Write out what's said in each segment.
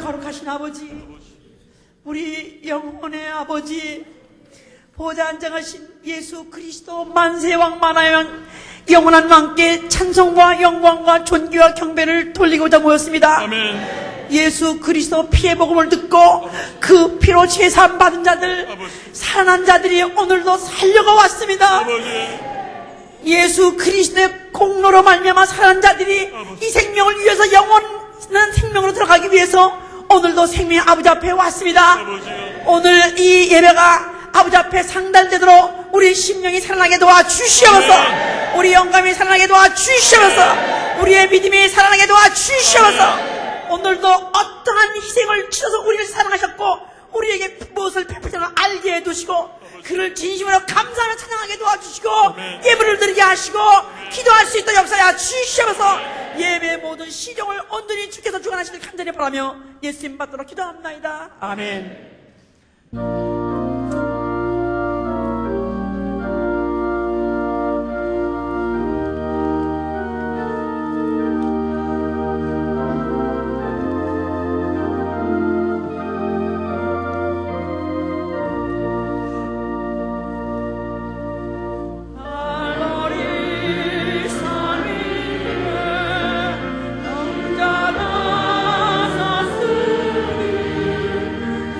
거룩하신 아버지, 우리 영혼의 아버지, 보좌 앉아가신 예수 그리스도 만세왕 만화왕 영원한 왕께 찬송과 영광과 존귀와 경배를 돌리고자 모였습니다. 아멘. 예수 그리스도 피의 복음을 듣고 그 피로 제사함 받은 자들, 살아난 자들이 오늘도 살려가 왔습니다. 예수 그리스도의 공로로 말미암아 살아난 자들이 이 생명을 위해서 영원한 생명으로 들어가기 위해서 오늘도 생명의 아버지 앞에 왔습니다. 오늘 이 예배가 아버지 앞에 상달되도록 우리 심령이 살아나게 도와주시옵소서. 우리 영감이 살아나게 도와주시옵소서. 우리의 믿음이 살아나게 도와주시옵소서. 오늘도 어떠한 희생을 치러서 우리를 사랑하셨고 우리에게 무엇을 베푸시는 알게 해두시고 그를 진심으로 감사하며 찬양하게 도와주시고 예배를 드리게 하시고 기도할 수 있도록 역사하여 주시옵소서. 예배의 모든 시종을 온전히 주께서 주관하시길 간절히 바라며 예수님 받도록 기도합니다. 아멘.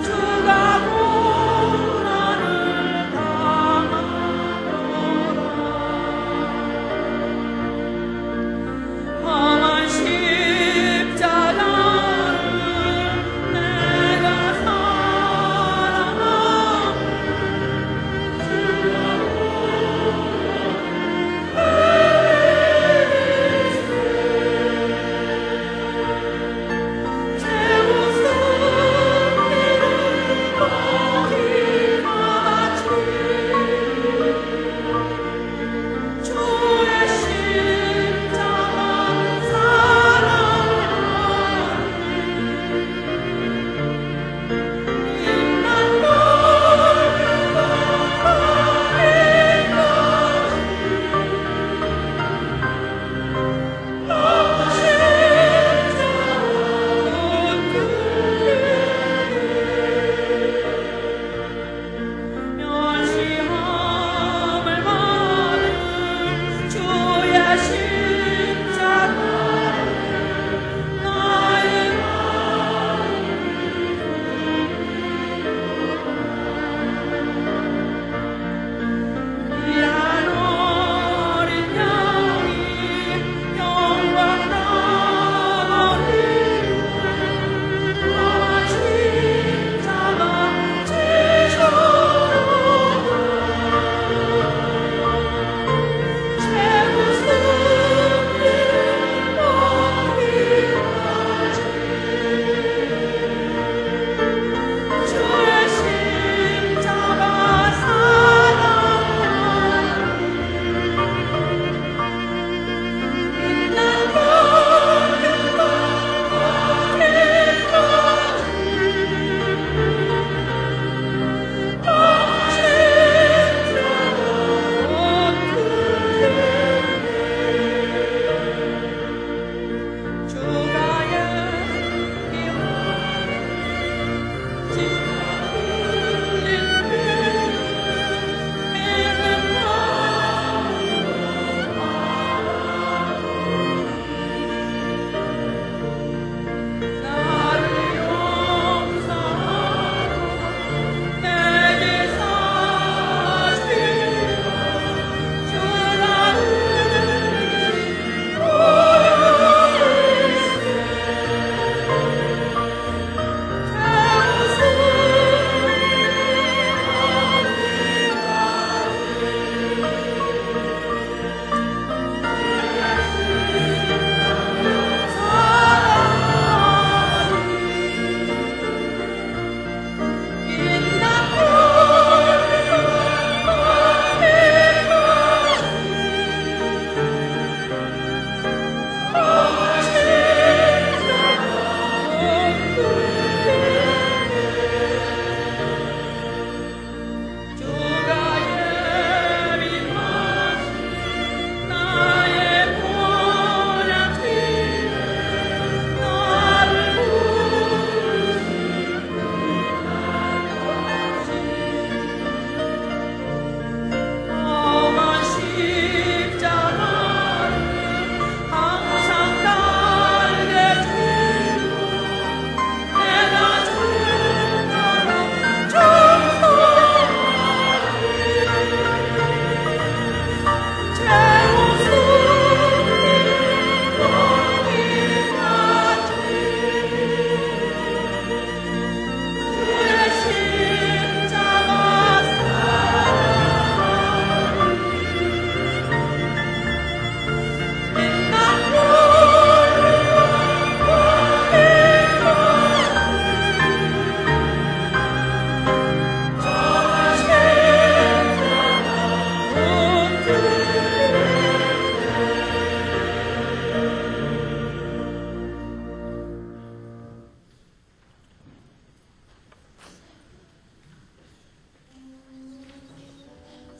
주가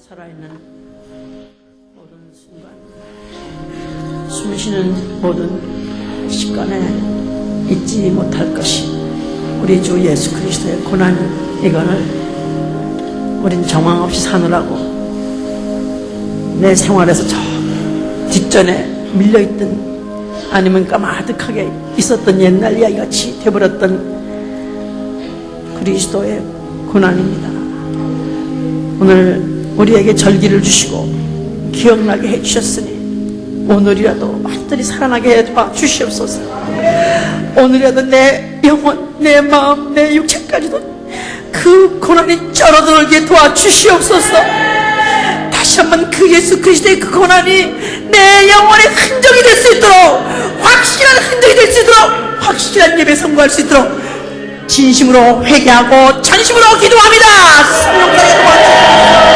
살아있는 모든 순간, 숨쉬는 모든 시간에 잊지 못할 것이 우리 주 예수 그리스도의 고난, 이거를 우린 정황 없이 사느라고 내 생활에서 저 뒷전에 밀려있던, 아니면 까마득하게 있었던 옛날 이야기같이 되어버렸던 그리스도의 고난입니다. 오늘 우리에게 절기를 주시고 기억나게 해주셨으니 오늘이라도 완전히 살아나게 해봐 주시옵소서. 오늘이라도 내 영혼, 내 마음, 내 육체까지도 그 고난이 쩔어들게 도와주시옵소서. 다시 한번 그 예수 그리스도의 그 고난이 내 영혼의 흔적이 될 수 있도록, 확실한 흔적이 될 수 있도록, 확실한 예배 선고할 수 있도록 진심으로 회개하고 전심으로 기도합니다. 성령님의 도와주시옵소서.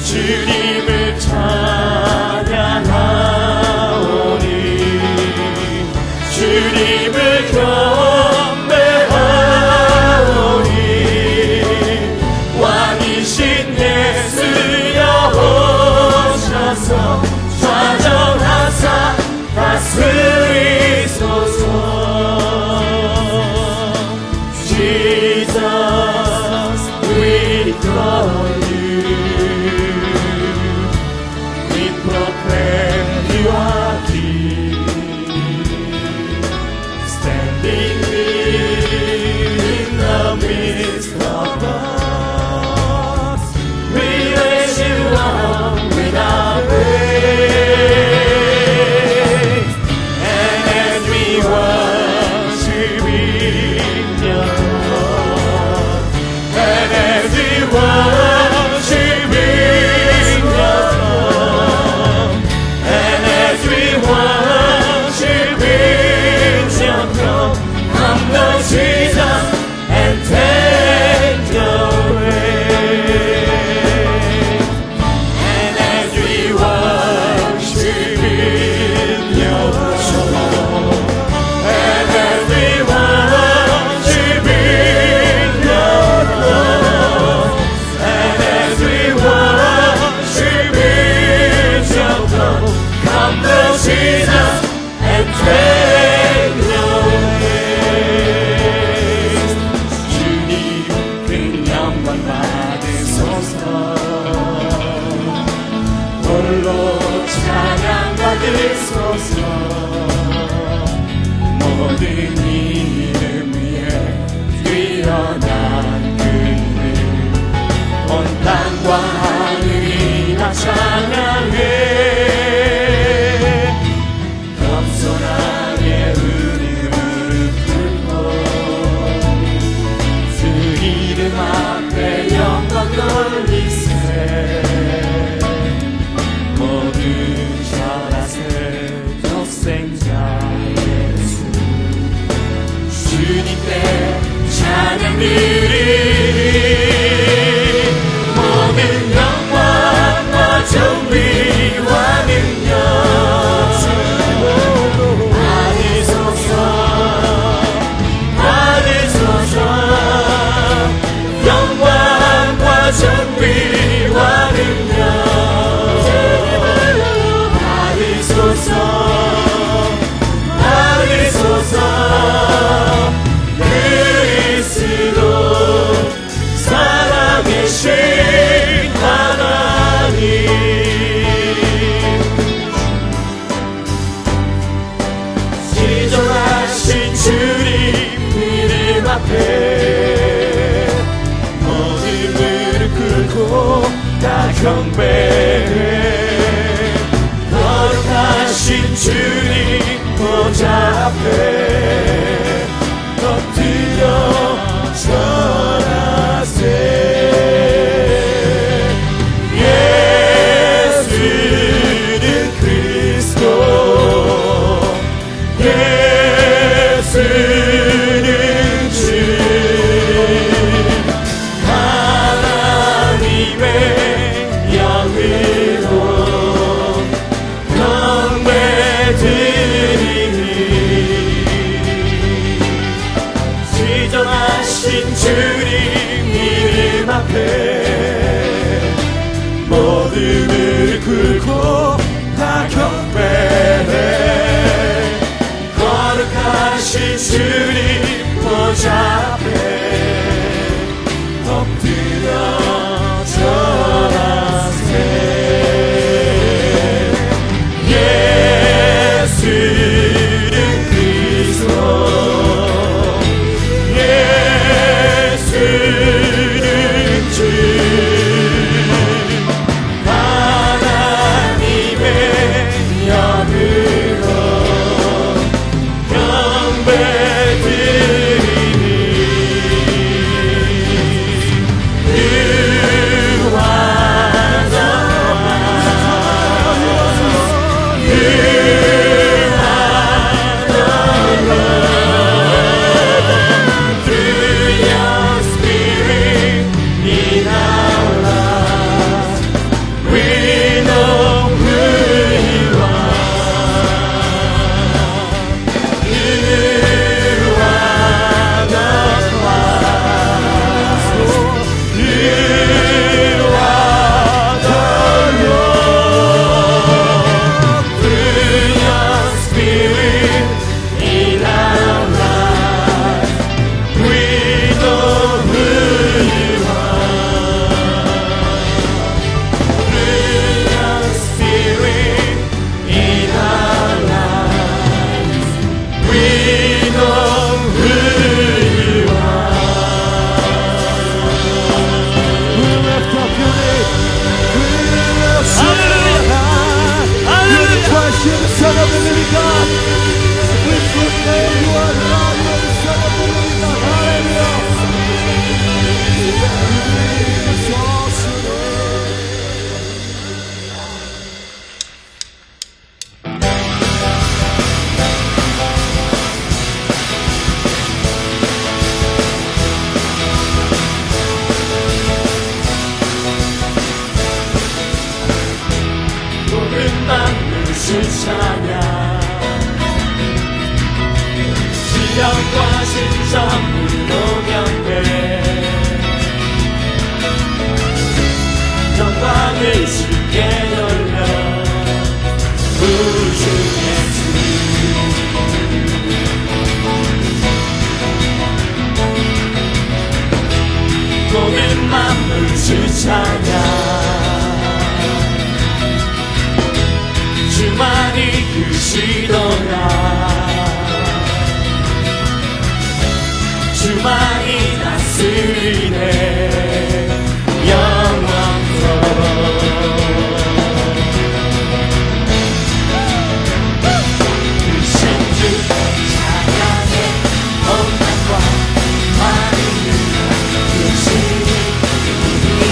주님을 찬양하오니 주님을 경배하오니 왕이신 예수여 오셔서 좌정하사 다스리소서. Jesus, we adore you. We proclaim you are King, standing in the midst of us. We raise you up with our praise, and as we worship in your love, and as we worship in your love, and as we worship in your throne, come Lord Jesus and take your reign. And as we worship in your throne, and as we worship in your love, and as we worship in your throne, come Lord Jesus and take your place. 주님 그 영광 받으소서. 홀로 찬양 받으소서. 모든 이름 위에 뛰어난 그를 온 땅과 하늘이 다 찬양해. 겸손하게 우리 무릎 꿇고 그 이름 앞에 영광 돌리세. 모든 절하세 독생자 예수 주님께 찬양 드리리. 모든 영광과 존귀와 능력 받으소서. 받으소서. 영광과 존귀와 능력 받으소서. 받으소서. 그리스도 살아계신 하나님, 지존하신 주님 이름 앞에 모든 무릎 꿇고 다 경배해. 거룩하신 주님 보좌 앞에 엎드려 절하세. 예수는 그리스도, 예수는 주, 하나님의 영 You're the Son of the living God. We proclaim you are Lord. You are the Son of the living God. Hallelujah. 찬양 시련과 신성으로 경배 영광을 주께 돌려 우주의 주 모든 만물 주 찬양 주만이 크시도다 주만이 다스리네 영원토록 크신 주 찬양의 온난과 만인을 크신 우리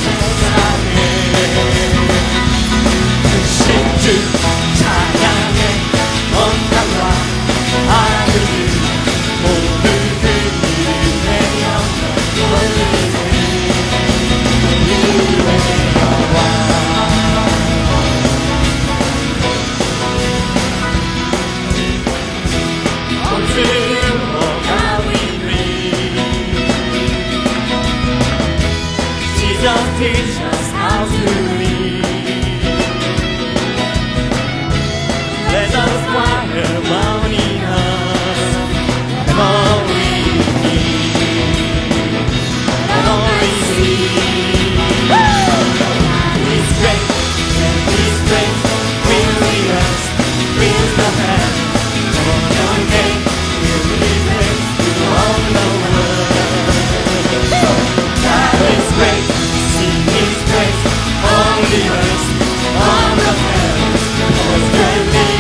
세상에 주 찬양의 온당과 하늘을 모두 그들의 영광 올리네 우리의 영광 온주로 가위리 Jesus teach us how to live Let us choir mounting up and all we need and all we see. His grace and His grace will lead us, will the hand for your name will be praised to all the world. God is great, sing His grace on the earth, on the heavens, was greatly.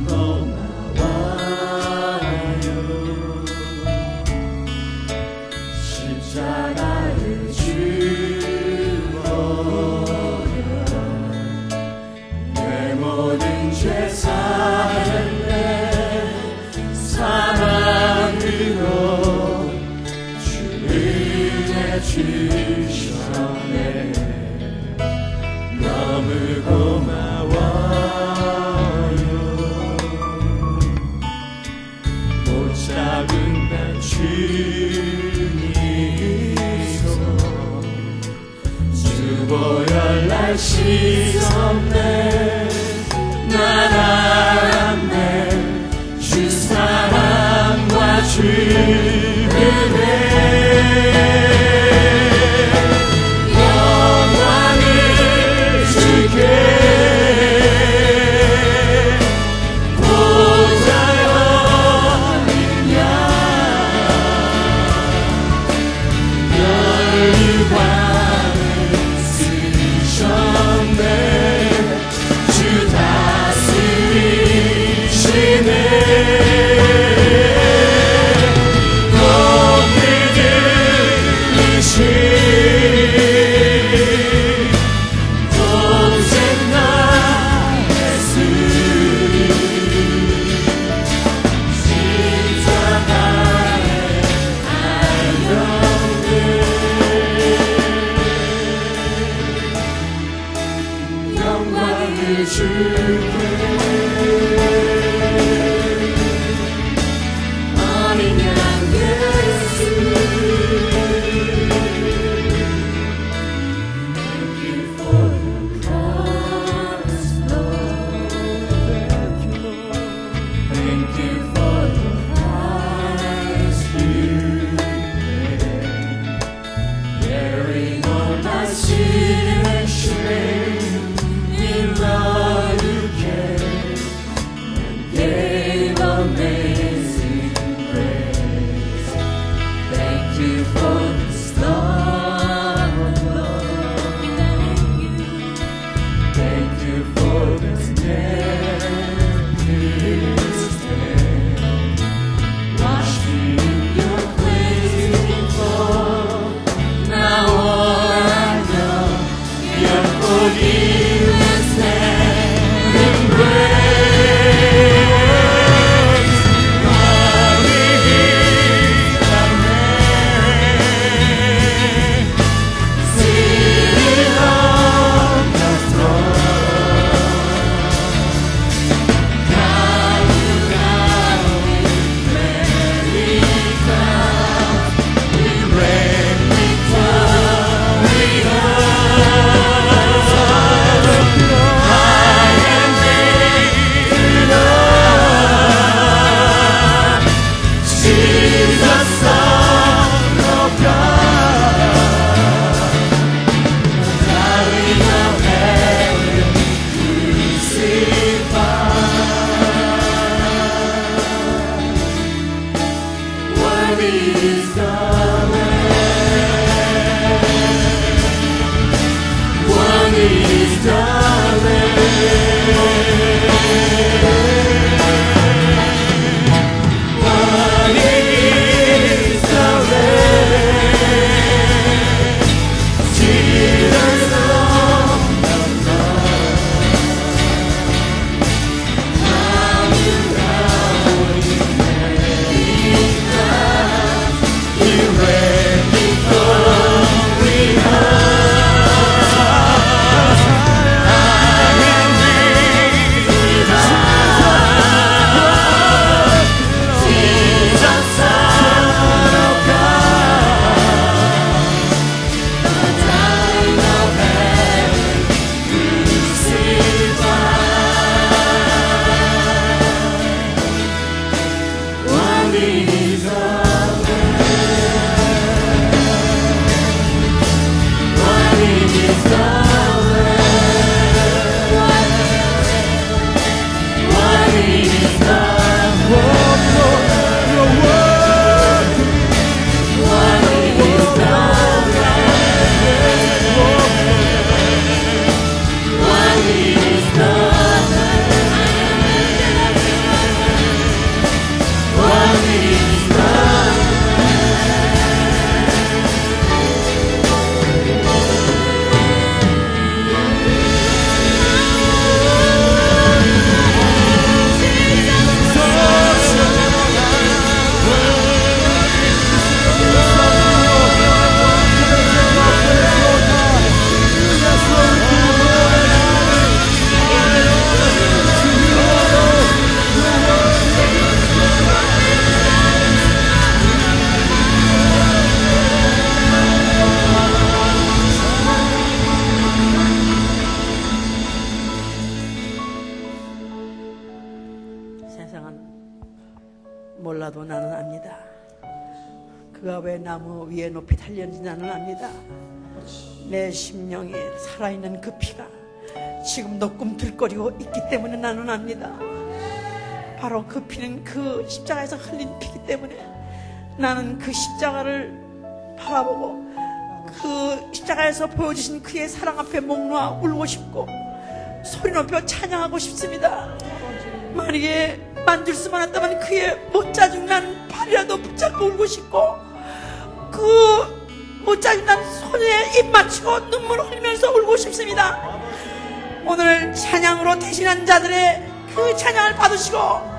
고마워요. 십자가를 주보려 내 모든 죄 사했네. 사랑으로 주를 내주셨네. 너무 고마워요. 못 잡은 날 주님이소 주보혈날 씻었네. 난 알았네. 주 사랑과 주 은혜. 영광을 주께 보좌에 어린 양 멸류관을 쓰셨네. 주 다스리시네. 높이 들으신 동생 나 예수 십자가의 안녕들 영광을 주께 어린 양 예수. Thank you for the cross, Lord. Thank you for the price you paid, bearing all my sin and shame. In love you came and gave amazing grace. Thank you for this love, Lord. Thank you for this never-ending stand. Wash me in your cleansing flow. Now all I know, your forgiveness and grace. Holy is the Lamb, seated on the throne. God who now with many crowns, we reign Jesus, Son of God, darling of heaven, crucified. Worthy is the Lamb. Worthy is the Lamb. 몰라도 나는 압니다. 그가 왜 나무 위에 높이 달렸는지 나는 압니다. 내 심령에 살아있는 그 피가 지금도 꿈틀거리고 있기 때문에 나는 압니다. 바로 그 피는 그 십자가에서 흘린 피기 때문에 나는 그 십자가를 바라보고 그 십자가에서 보여주신 그의 사랑 앞에 목 놓아 울고 싶고 소리 높여 찬양하고 싶습니다. 만약에 만질 수만 한다면 그의 못자중 난 팔이라도 붙잡고 울고 싶고 그 못자중 난 손에 입 맞추고 눈물을 흘리면서 울고 싶습니다. 오늘 찬양으로 대신한 자들의 그 찬양을 받으시고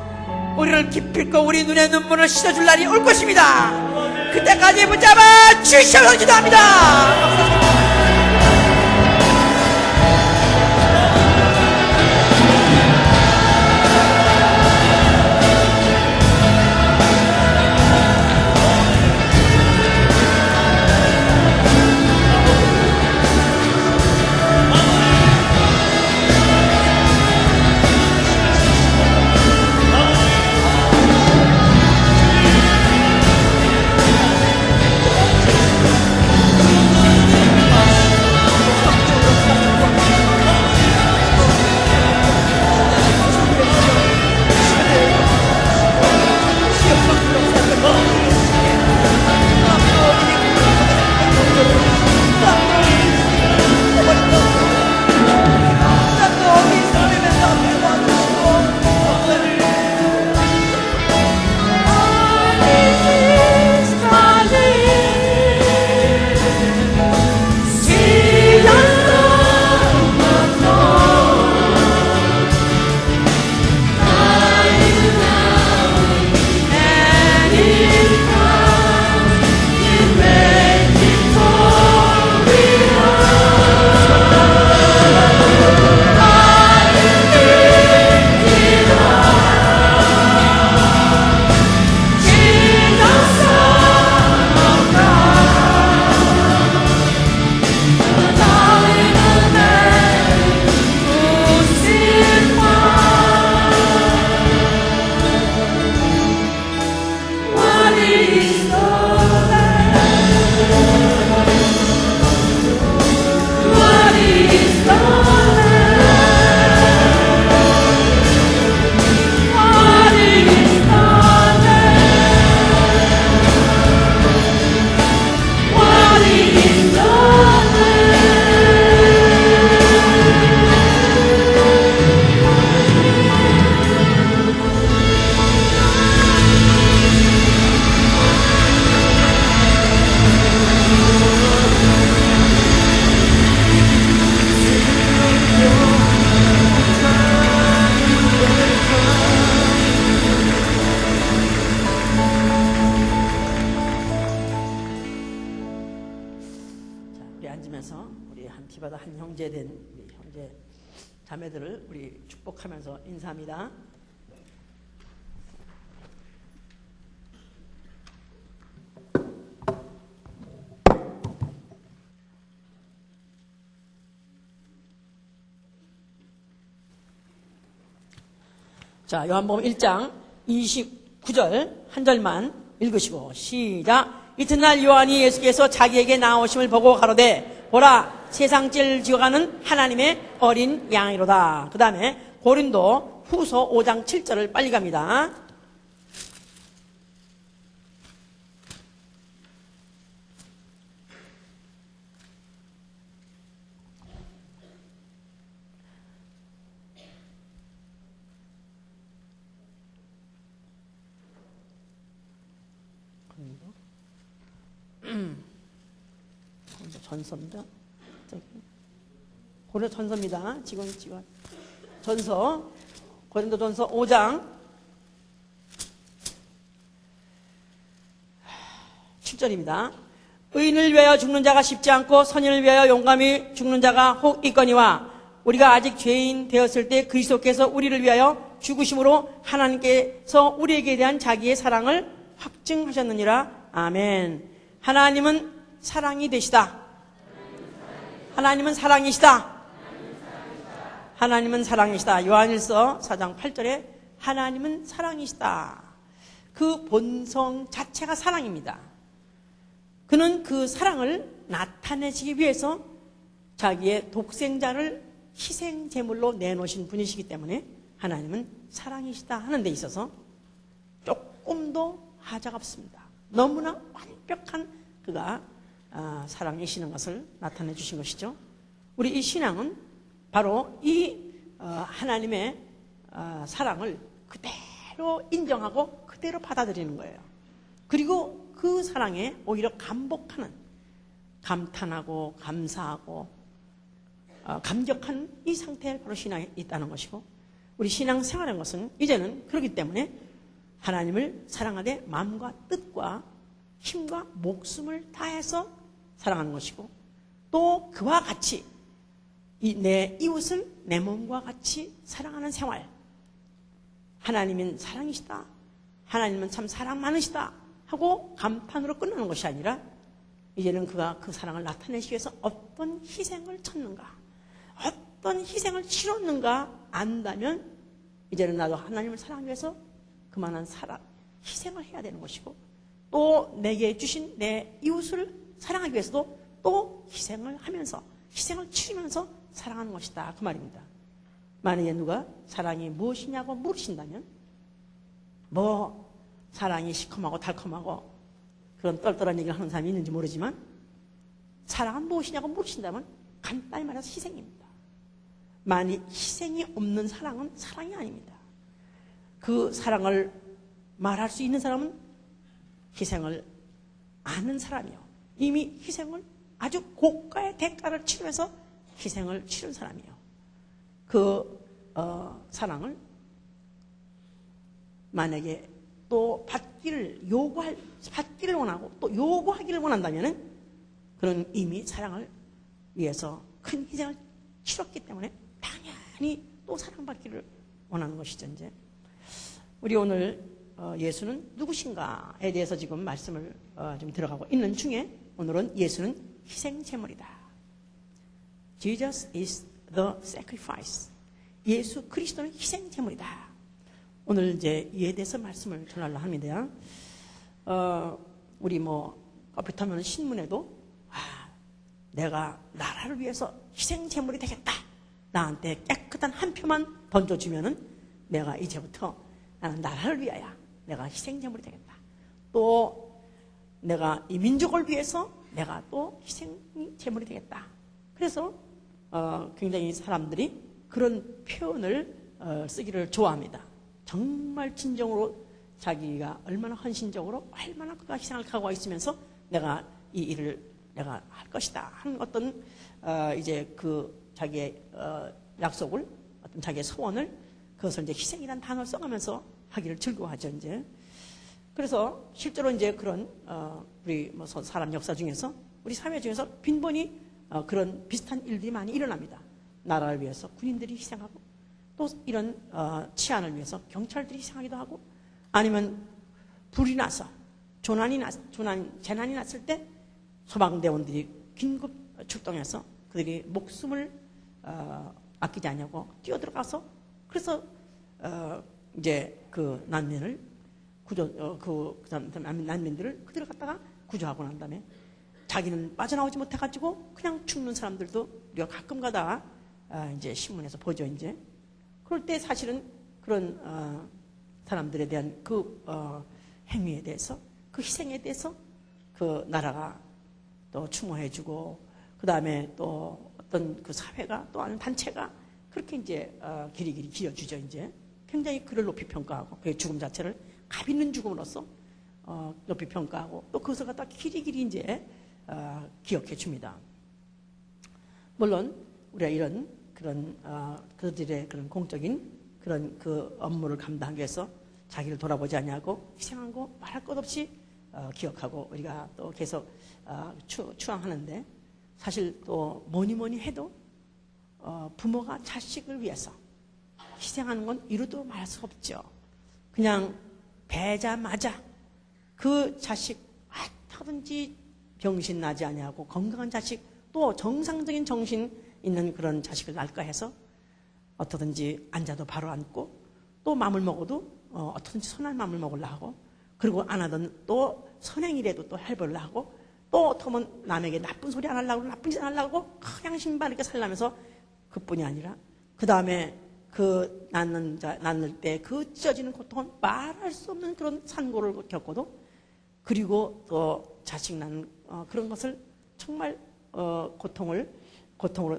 우리를 기필코 우리 눈에 눈물을 씻어줄 날이 올 것입니다. 그때까지 붙잡아 주시옵소서 기도합니다. 앉으면서 우리 한 피바다 한 형제 된 우리 형제 자매들을 우리 축복하면서 인사합니다. 자, 요한복음 1장 29절 한 절만 읽으시고 시작. 이튿날 요한이 예수께서 자기에게 나오심을 보고 가로되 보라 세상 죄를 지어가는 하나님의 어린 양이로다. 그 다음에 고린도 후서 5장 7절을 빨리 갑니다. 전서입니다. 고린도 전서입니다. 지금 전서 고린도 전서 5장 7절입니다. 의인을 위하여 죽는 자가 쉽지 않고 선인을 위하여 용감히 죽는 자가 혹 있거니와 우리가 아직 죄인 되었을 때 그리스도께서 우리를 위하여 죽으심으로 하나님께서 우리에게 대한 자기의 사랑을 확증하셨느니라. 아멘. 하나님은 사랑이 되시다. 하나님은 사랑이시다. 하나님은 사랑이시다. 요한일서 4장 8절에 하나님은 사랑이시다. 그 본성 자체가 사랑입니다. 그는 그 사랑을 나타내시기 위해서 자기의 독생자를 희생 제물로 내놓으신 분이시기 때문에 하나님은 사랑이시다 하는 데 있어서 조금도 하자가 없습니다. 너무나 완벽한 그가 사랑이시는 것을 나타내 주신 것이죠. 우리 이 신앙은 바로 이 하나님의 사랑을 그대로 인정하고 그대로 받아들이는 거예요. 그리고 그 사랑에 오히려 감복하는, 감탄하고 감사하고 감격하는 이 상태에 바로 신앙이 있다는 것이고, 우리 신앙 생활한 것은 이제는 그렇기 때문에 하나님을 사랑하되 마음과 뜻과 힘과 목숨을 다해서 사랑하는 것이고, 또 그와 같이 내 이웃을 내 몸과 같이 사랑하는 생활. 하나님은 사랑이시다, 하나님은 참 사랑 많으시다 하고 감탄으로 끝나는 것이 아니라, 이제는 그가 그 사랑을 나타내기 위해서 어떤 희생을 쳤는가, 어떤 희생을 치렀는가 안다면 이제는 나도 하나님을 사랑하기 위해서 그만한 희생을 해야 되는 것이고, 또 내게 주신 내 이웃을 사랑하기 위해서도 또 희생을 하면서, 희생을 치르면서 사랑하는 것이다, 그 말입니다. 만약에 누가 사랑이 무엇이냐고 물으신다면, 뭐 사랑이 시커멓고 달콤하고 그런 떨떨한 얘기를 하는 사람이 있는지 모르지만, 사랑은 무엇이냐고 물으신다면 간단히 말해서 희생입니다. 만일 희생이 없는 사랑은 사랑이 아닙니다. 그 사랑을 말할 수 있는 사람은 희생을 아는 사람이요, 이미 희생을 아주 고가의 대가를 치르면서 희생을 치른 사람이요, 그 사랑을 만약에 또 받기를 원하고 또 요구하기를 원한다면, 그런 이미 사랑을 위해서 큰 희생을 치렀기 때문에 당연히 또 사랑받기를 원하는 것이죠. 이제 우리 오늘 예수는 누구신가에 대해서 지금 말씀을 좀 들어가고 있는 중에, 오늘은 예수는 희생제물이다. Jesus is the sacrifice. 예수 그리스도는 희생제물이다. 오늘 이제 이에 대해서 말씀을 전하려 합니다. 우리 커피 타면 신문에도 내가 나라를 위해서 희생제물이 되겠다, 나한테 깨끗한 한 표만 던져주면은 내가 이제부터 나는 나라를 위하여 내가 희생제물이 되겠다, 또 내가 이 민족을 위해서 내가 또 희생제물이 되겠다. 그래서 굉장히 사람들이 그런 표현을 쓰기를 좋아합니다. 정말 진정으로 자기가 얼마나 헌신적으로 얼마나 그가 희생을 각오하고 있으면서 내가 이 일을 내가 할 것이다 하는 어떤 이제 그 자기의 약속을, 어떤 자기의 소원을, 그것을 이제 희생이라는 단어를 써가면서 하기를 즐거워하죠. 이제 그래서 실제로 이제 그런 우리 사람 역사 중에서, 우리 사회 중에서 빈번히 그런 비슷한 일들이 많이 일어납니다. 나라를 위해서 군인들이 희생하고, 또 이런 치안을 위해서 경찰들이 희생하기도 하고, 아니면 불이 나서 재난이 났을 때 소방대원들이 긴급 출동해서 그들이 목숨을 아끼지 않냐고 뛰어들어가서, 그래서 이제 그 난민을 난민들을 그대로 갖다가 구조하고 난 다음에 자기는 빠져나오지 못해가지고 그냥 죽는 사람들도 우리가 가끔가다 이제 신문에서 보죠. 이제 그럴 때 사실은 그런 사람들에 대한 그 행위에 대해서, 그 희생에 대해서 그 나라가 또 추모해주고, 그 다음에 또 어떤 그 사회가 또 아는 단체가 그렇게 이제 길이길이 기어주죠. 이제 굉장히 그를 높이 평가하고, 그의 죽음 자체를 값 있는 죽음으로써 높이 평가하고, 또 그것을 갖다 길이길이 이제 기억해 줍니다. 물론 우리가 이런 그런 그들의 그런 공적인 그런 그 업무를 감당하기 위해서 자기를 돌아보지 않냐고 희생한 거 말할 것 없이 기억하고 우리가 또 계속 추앙하는데, 사실 또 뭐니 해도 부모가 자식을 위해서 희생하는 건 이루도 말할 수 없죠. 그냥 배자마자 그 자식 어떻게든지 병신 나지 아니하고 건강한 자식, 또 정상적인 정신 있는 그런 자식을 낳을까 해서 어떻게든지 앉아도 바로 앉고, 또 맘을 먹어도 어떻게든지 선한 맘을 먹으려 하고, 그리고 안 하던 또 선행이라도 또 해보려고 하고, 또 어쩌면 남에게 나쁜 소리 안 하려고, 나쁜 짓 안 하려고 그냥 신발 이렇게 살려면서, 그뿐이 아니라 그 다음에 그 낳을 때 그 찢어지는 고통은 말할 수 없는 그런 산고를 겪고도, 그리고 또 자식 낳는 그런 것을 정말 고통으로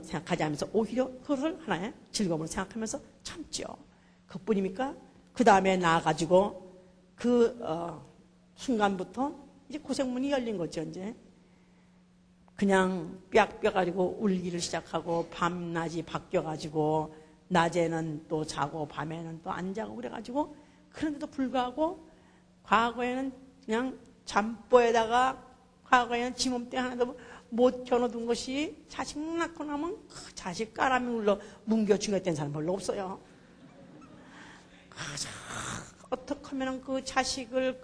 생각하지 않으면서 오히려 그것을 하나의 즐거움으로 생각하면서 참죠. 그뿐입니까? 그 다음에 나아가지고 그 순간부터 이제 고생문이 열린 거죠. 이제 그냥 삐약삐약가지고 울기를 시작하고, 밤낮이 바뀌어가지고 낮에는 또 자고 밤에는 또 안 자고 그래가지고, 그런데도 불구하고 과거에는 그냥 잠보에다가, 과거에는 지몸대 하나도 못 겨눠둔 것이 자식 낳고 나면 그 자식 까라미 울러 뭉겨 죽였던 사람 별로 없어요. 어떻게 하면 그 자식을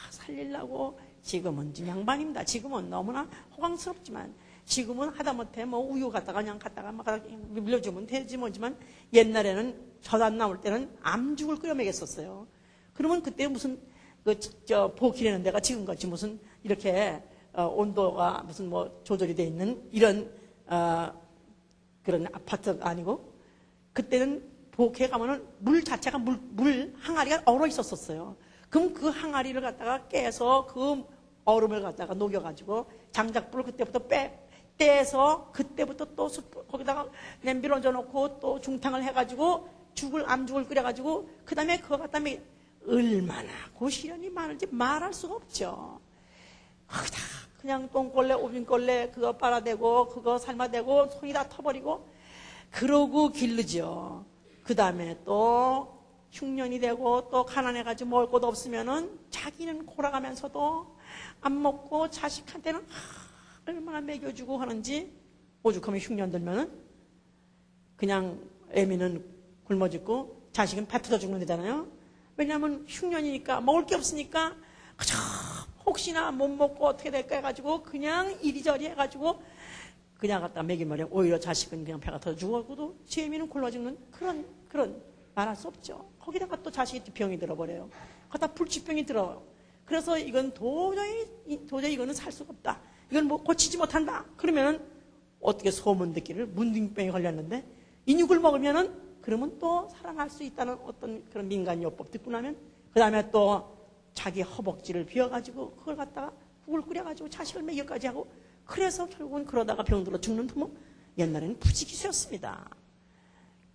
살리려고, 지금은 좀 양반입니다. 지금은 너무나 호강스럽지만, 지금은 하다못해 뭐 우유 갖다가 그냥 갖다가 막 밀려주면 되지 뭐지만, 옛날에는 젖안 나올 때는 암죽을 끓여 먹였었어요. 그러면 그때 무슨 보기라는 데가 지금같이 무슨 이렇게 온도가 무슨 뭐 조절이 돼 있는 이런 그런 아파트가 아니고, 그때는 보기에 가면은 물 자체가 물 항아리가 얼어 있었어요. 그럼 그 항아리를 갖다가 깨서 그 얼음을 갖다가 녹여가지고 장작불을 그때부터 떼서, 그때부터 또 거기다가 냄비를 얹어놓고 또 중탕을 해가지고 암죽을 끓여가지고, 그 다음에 그거 갖다 얼마나 고시련이 많은지 말할 수가 없죠. 거기다 그냥 똥걸레 오줌걸레 그거 빨아대고 그거 삶아대고 손이 다 터버리고 그러고 기르죠. 그 다음에 또 흉년이 되고 또 가난해가지고 먹을 것도 없으면은 자기는 골아가면서도 안 먹고 자식한테는 얼마나 먹여주고 하는지, 오죽하면 흉년 들면은 그냥 애미는 굶어 죽고 자식은 배 터져 죽는 데잖아요. 왜냐하면 흉년이니까 먹을 게 없으니까 그저 혹시나 못 먹고 어떻게 될까 해가지고 그냥 이리저리 해가지고 그냥 갖다 먹이면 말이야. 오히려 자식은 그냥 배가 터져 죽어도 애미는 굶어 죽는 그런 말할 수 없죠. 거기다가 또 자식이 병이 들어버려요. 거기다 불치병이 들어요. 그래서 이건 도저히 이거는 살 수가 없다. 이건 뭐 고치지 못한다. 그러면은 어떻게 소문 듣기를 문둥병이 걸렸는데 인육을 먹으면은 그러면 또 살아날 수 있다는 어떤 그런 민간요법 듣고 나면, 그 다음에 또 자기 허벅지를 비워가지고 그걸 갖다가 국을 끓여가지고 자식을 먹여까지 하고, 그래서 결국은 그러다가 병들어 죽는 부모, 옛날에는 부지기수였습니다.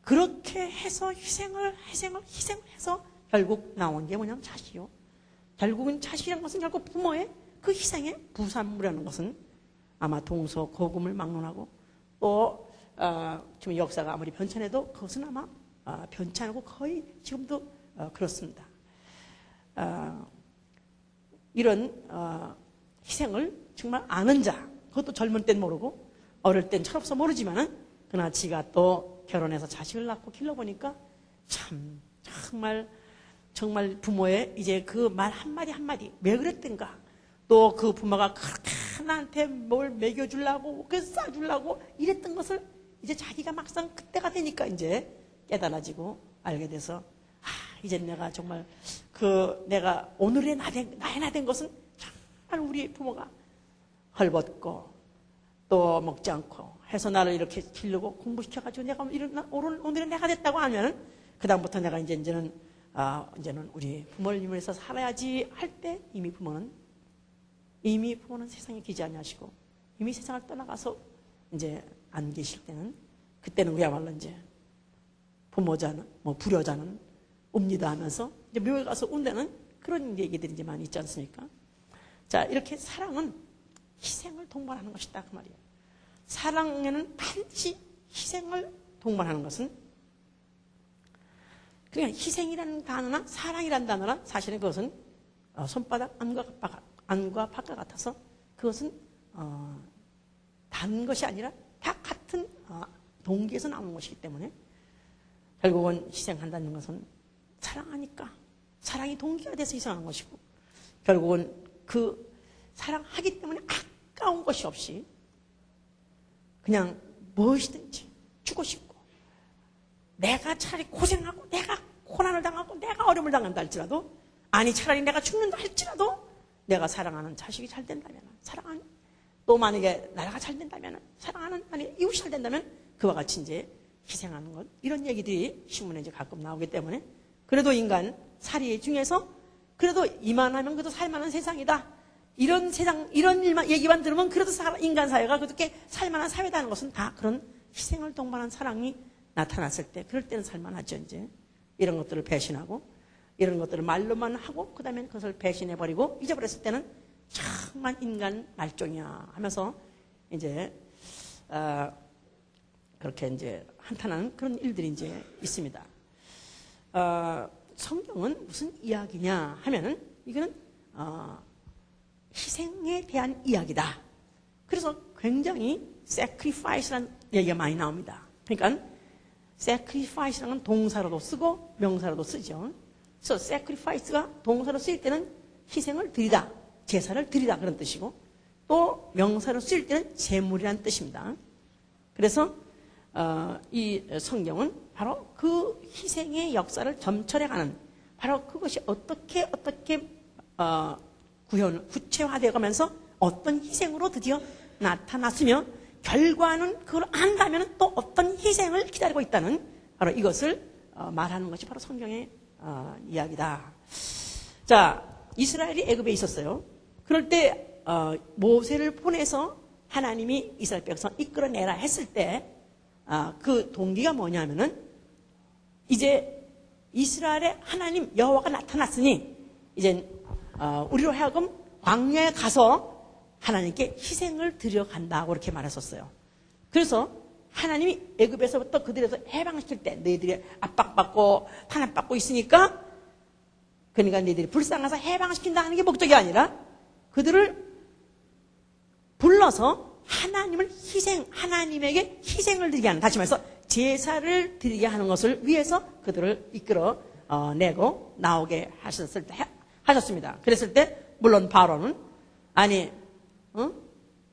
그렇게 해서 희생해서 결국 나온 게 뭐냐면 자식이요. 결국은 자식이라는 것은 결국 부모의 그 희생의 부산물이라는 것은 아마 동서고금을 막론하고, 또 지금 역사가 아무리 변천해도 그것은 아마 변천하고 거의 지금도 그렇습니다. 이런 희생을 정말 아는 자, 그것도 젊은 땐 모르고 어릴 땐 철없어 모르지만은, 그러나 지가 또 결혼해서 자식을 낳고 길러보니까 정말 부모의 이제 그 말 한마디 왜 그랬던가, 또 그 부모가 그렇게 나한테 뭘 먹여주려고 싸주려고 이랬던 것을 이제 자기가 막상 그때가 되니까 이제 깨달아지고 알게 돼서, 이제 내가 정말 내가 오늘의 나의 나 된 것은 정말 우리 부모가 헐벗고 또 먹지 않고 해서 나를 이렇게 기르고 공부시켜가지고 내가 오늘은 내가 됐다고 하면은, 그다음부터 내가 이제는 우리 부모를 위해서 살아야지 할 때 이미 부모는 세상에 계지 아니하시고 이미 세상을 떠나가서 이제 안 계실 때는, 그때는 그야말로 이제 부모자는 불효자는 옵니다 하면서 이제 묘에 가서 온다는 그런 얘기들이 이제 많이 있지 않습니까? 자, 이렇게 사랑은 희생을 동반하는 것이다 그 말이에요. 사랑에는 반드시 희생을 동반하는 것은, 그러니까 희생이라는 단어나 사랑이라는 단어나 사실은 그것은 손바닥 안과 밖과 같아서 그것은 다른 것이 아니라 다 같은 동기에서 나오는 것이기 때문에, 결국은 희생한다는 것은 사랑하니까 사랑이 동기가 돼서 희생하는 것이고, 결국은 그 사랑하기 때문에 아까운 것이 없이 그냥 무엇이든지 주고 싶고, 내가 차라리 고생하고 내가 고난을 당하고 내가 어려움을 당한다 할지라도 아니 차라리 내가 죽는다 할지라도 내가 사랑하는 자식이 잘 된다면, 사랑하는 또 만약에 나라가 잘 된다면, 사랑하는 만약에 이웃이 잘 된다면 그와 같이 이제 희생하는 것, 이런 얘기들이 신문에 이제 가끔 나오기 때문에 그래도 인간 살이 중에서 그래도 이만하면 그래도 살만한 세상이다. 이런 세상, 이런 일만 얘기만 들으면 그래도 인간 사회가 그렇게 살만한 사회다는 것은 다 그런 희생을 동반한 사랑이 나타났을 때, 그럴 때는 살만하죠. 이제 이런 것들을 배신하고 이런 것들을 말로만 하고 그 다음에 그것을 배신해버리고 잊어버렸을 때는 정말 인간 말종이야 하면서 이제 그렇게 이제 한탄하는 그런 일들이 이제 있습니다. 성경은 무슨 이야기냐 하면은 이거는 희생에 대한 이야기다. 그래서 굉장히 sacrifice라는 얘기가 많이 나옵니다. 그러니까 sacrifice라는 건 동사로도 쓰고 명사로도 쓰죠. 그래서 sacrifice가 동사로 쓰일 때는 희생을 드리다, 제사를 드리다 그런 뜻이고, 또 명사로 쓰일 때는 제물이라는 뜻입니다. 그래서 이 성경은 바로 그 희생의 역사를 점철해가는, 바로 그것이 어떻게 구체화되어 가면서 어떤 희생으로 드디어 나타났으며 결과는 그걸 안다면 또 어떤 희생을 기다리고 있다는, 바로 이것을 말하는 것이 바로 성경의 이야기다. 자, 이스라엘이 애굽에 있었어요. 그럴 때 모세를 보내서 하나님이 이스라엘 백성 이끌어내라 했을 때 그 동기가 뭐냐면은 이제 이스라엘의 하나님 여호와가 나타났으니 이제 우리로 하여금 광야에 가서 하나님께 희생을 드려간다고 그렇게 말했었어요. 그래서 하나님이 애굽에서부터 그들에서 해방시킬 때 너희들이 압박받고 탄압받고 있으니까, 그러니까 너희들이 불쌍해서 해방시킨다 하는 게 목적이 아니라 그들을 불러서 하나님에게 희생을 드리게 하는, 다시 말해서 제사를 드리게 하는 것을 위해서 그들을 이끌어 내고 나오게 하셨습니다. 그랬을 때 물론 바로는 아니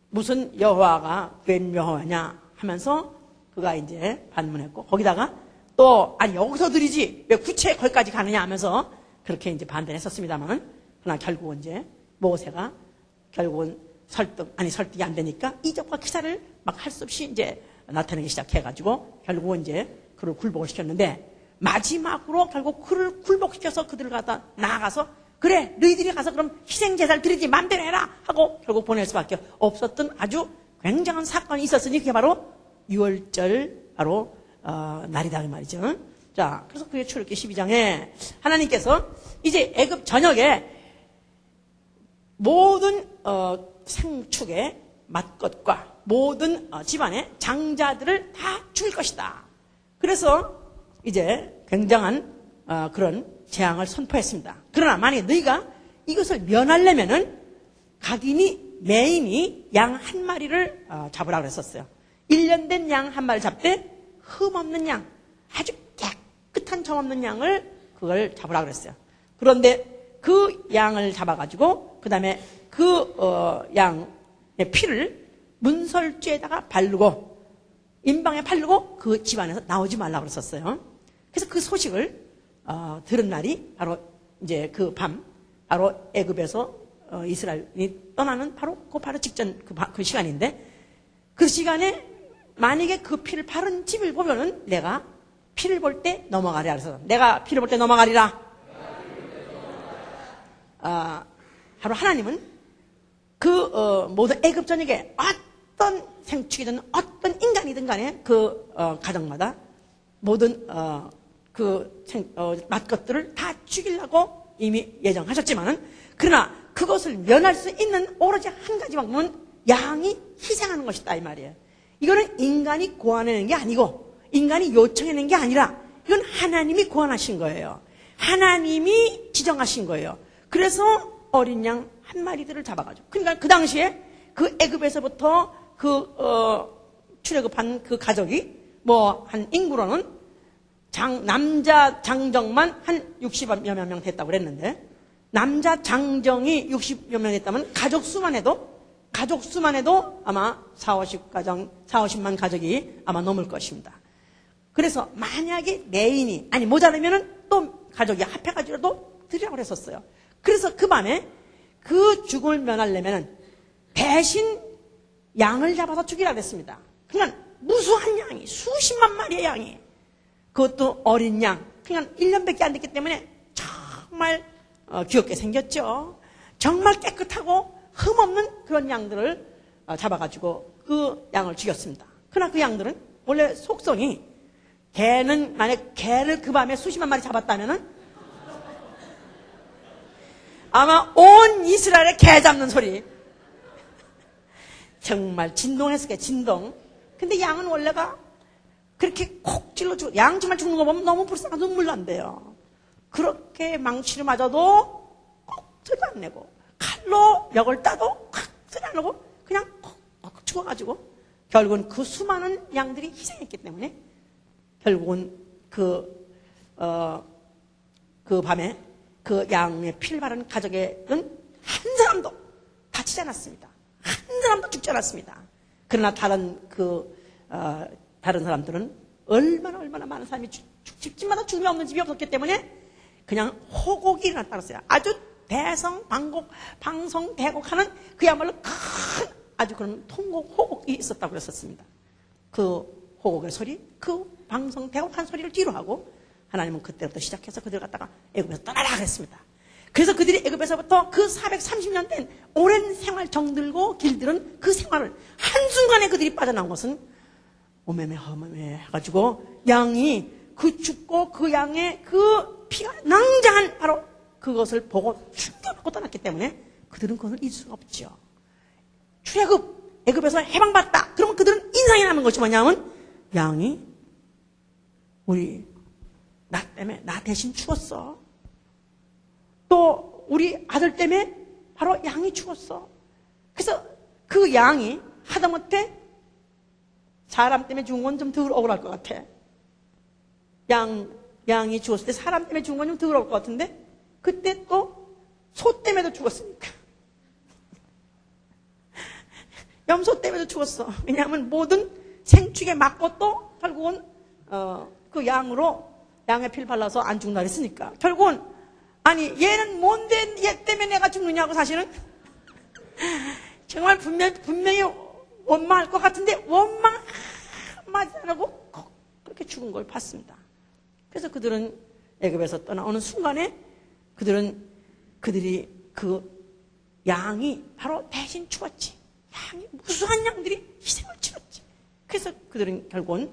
무슨 여호와가 웬 여호와냐 하면서 그가 이제 반문했고, 거기다가 또 아니 여기서 드리지 왜 구체 거기까지 가느냐 하면서 그렇게 이제 반대를 했었습니다만은, 그러나 결국은 이제 모세가 결국은 설득이 안 되니까 이적과 기사를 막 할 수 없이 이제 나타내기 시작해가지고 결국은 이제 그를 굴복을 시켰는데, 마지막으로 결국 그를 굴복시켜서 그들을 갖다 나아가서 그래 너희들이 가서 그럼 희생제사를 드리지 맘대로 해라 하고 결국 보낼 수밖에 없었던 아주 굉장한 사건이 있었으니 그게 바로 유월절 바로 날이다 이 말이죠. 자, 그래서 그게 출애굽기 12장에 하나님께서 이제 애굽 전역에 모든 생축의 맏것과 모든 집안의 장자들을 다 죽일 것이다. 그래서 이제 굉장한 그런 재앙을 선포했습니다. 그러나 만약에 너희가 이것을 면하려면은 메인이 양 한 마리를 잡으라고 그랬었어요. 1년 된 양 한 마리 잡되 흠 없는 양, 아주 깨끗한 점 없는 양을 그걸 잡으라고 그랬어요. 그런데 그 양을 잡아가지고 그 다음에 그 양의 피를 문설주에다가 바르고 인방에 바르고 그 집안에서 나오지 말라고 그랬었어요. 그래서 그 소식을 들은 날이 바로 이제 그 밤, 바로 애굽에서 이스라엘이 떠나는 바로 직전 그 시간인데, 그 시간에 만약에 그 피를 바른 집을 보면은 내가 피를 볼 때 넘어가리라 그래서, 내가 피를 볼 때 넘어가리라. 바로 하나님은 그 모든 애굽 전역에 어떤 생축이든 어떤 인간이든 간에 그 가정마다 모든 맏것들을 다 죽이려고 이미 예정하셨지만은, 그러나 그것을 면할 수 있는 오로지 한 가지 방법은 양이 희생하는 것이다 이 말이에요. 이거는 인간이 고안해낸 게 아니고 인간이 요청해낸 게 아니라 이건 하나님이 고안하신 거예요. 하나님이 지정하신 거예요. 그래서 어린 양 한 마리들을 잡아가지고, 그러니까 그 당시에 그 애굽에서부터 출애굽한 그 가족이 뭐 한 인구로는 남자 장정만 한 60여 명 됐다고 그랬는데, 남자 장정이 60여 명 됐다면 가족 수만 해도 아마 40-50만 가족이 아마 넘을 것입니다. 그래서 만약에 메인이 모자라면은 또 가족이 합해가지고도 드리라고 그랬었어요. 그래서 그 밤에 그 죽음을 면하려면 대신 양을 잡아서 죽이라 그랬습니다. 그러니까 무수한 양이, 수십만 마리의 양이, 그것도 어린 양, 그냥 1년밖에 안 됐기 때문에 정말 귀엽게 생겼죠. 정말 깨끗하고 흠없는 그런 양들을 잡아가지고 그 양을 죽였습니다. 그러나 그 양들은 원래 속성이, 개는 만약 개를 그 밤에 수십만 마리 잡았다면은 아마 온 이스라엘의 개 잡는 소리, 정말 진동했을 거예요. 진동. 근데 양은 원래가 그렇게 콕 찔러 죽어, 양 정말 죽는 거 보면 너무 불쌍한 눈물 난대요. 그렇게 망치를 맞아도 콕 소리도 안 내고, 칼로 멱을 따도 콕 소리 안 나고 그냥 콕 죽어가지고 결국은 그 수많은 양들이 희생했기 때문에 결국은 그 밤에 그 양의 피를 바른 가족에는 한 사람도 다치지 않았습니다. 한 사람도 죽지 않았습니다. 그러나 다른 사람들은 얼마나 많은 사람이 집집마다 죽음이 없는 집이 없었기 때문에 그냥 호곡이 일어났어요. 아주 방송대곡하는 그야말로 큰 아주 그런 통곡 호곡이 있었다고 그랬었습니다. 그 호곡의 소리, 그 방송대곡한 소리를 뒤로 하고 하나님은 그때부터 시작해서 그들을 갖다가 애굽에서 떠나라 그랬습니다. 그래서 그들이 애굽에서부터 그 430년 된 오랜 생활 정들고 길들은 그 생활을 한순간에 그들이 빠져나온 것은 오매매 허매매 해가지고 양이 그 죽고 그 양의 그 피가 낭자한 바로 그것을 보고 충격받고 떠났기 때문에 그들은 그것을 잊을 수가 없죠. 출애굽, 애굽에서 해방받다. 그러면 그들은 인상이 남은 것이 뭐냐면 양이 나 때문에 나 대신 죽었어. 또 우리 아들 때문에 바로 양이 죽었어. 그래서 그 양이 하다못해 사람 때문에 죽은 건 좀 덜 억울할 것 같아. 양이 죽었을 때 사람 때문에 죽은 건 좀 덜 억울할 것 같은데 그때 또 소 때문에도 죽었으니까. 염소 때문에도 죽었어. 왜냐하면 모든 생축에 맞고 또 결국은 그 양의 피를 발라서 안 죽는다 그랬으니까. 결국은 아니 얘는 뭔데 얘 때문에 내가 죽느냐고 사실은 정말 분명히 원망할 것 같은데 원망 한마디 안 하고 그렇게 죽은 걸 봤습니다. 그래서 그들은 애굽에서 떠나오는 순간에 그들이 그 양이 바로 대신 죽었지. 양이 무수한 양들이 희생을 치렀지. 그래서 그들은 결국은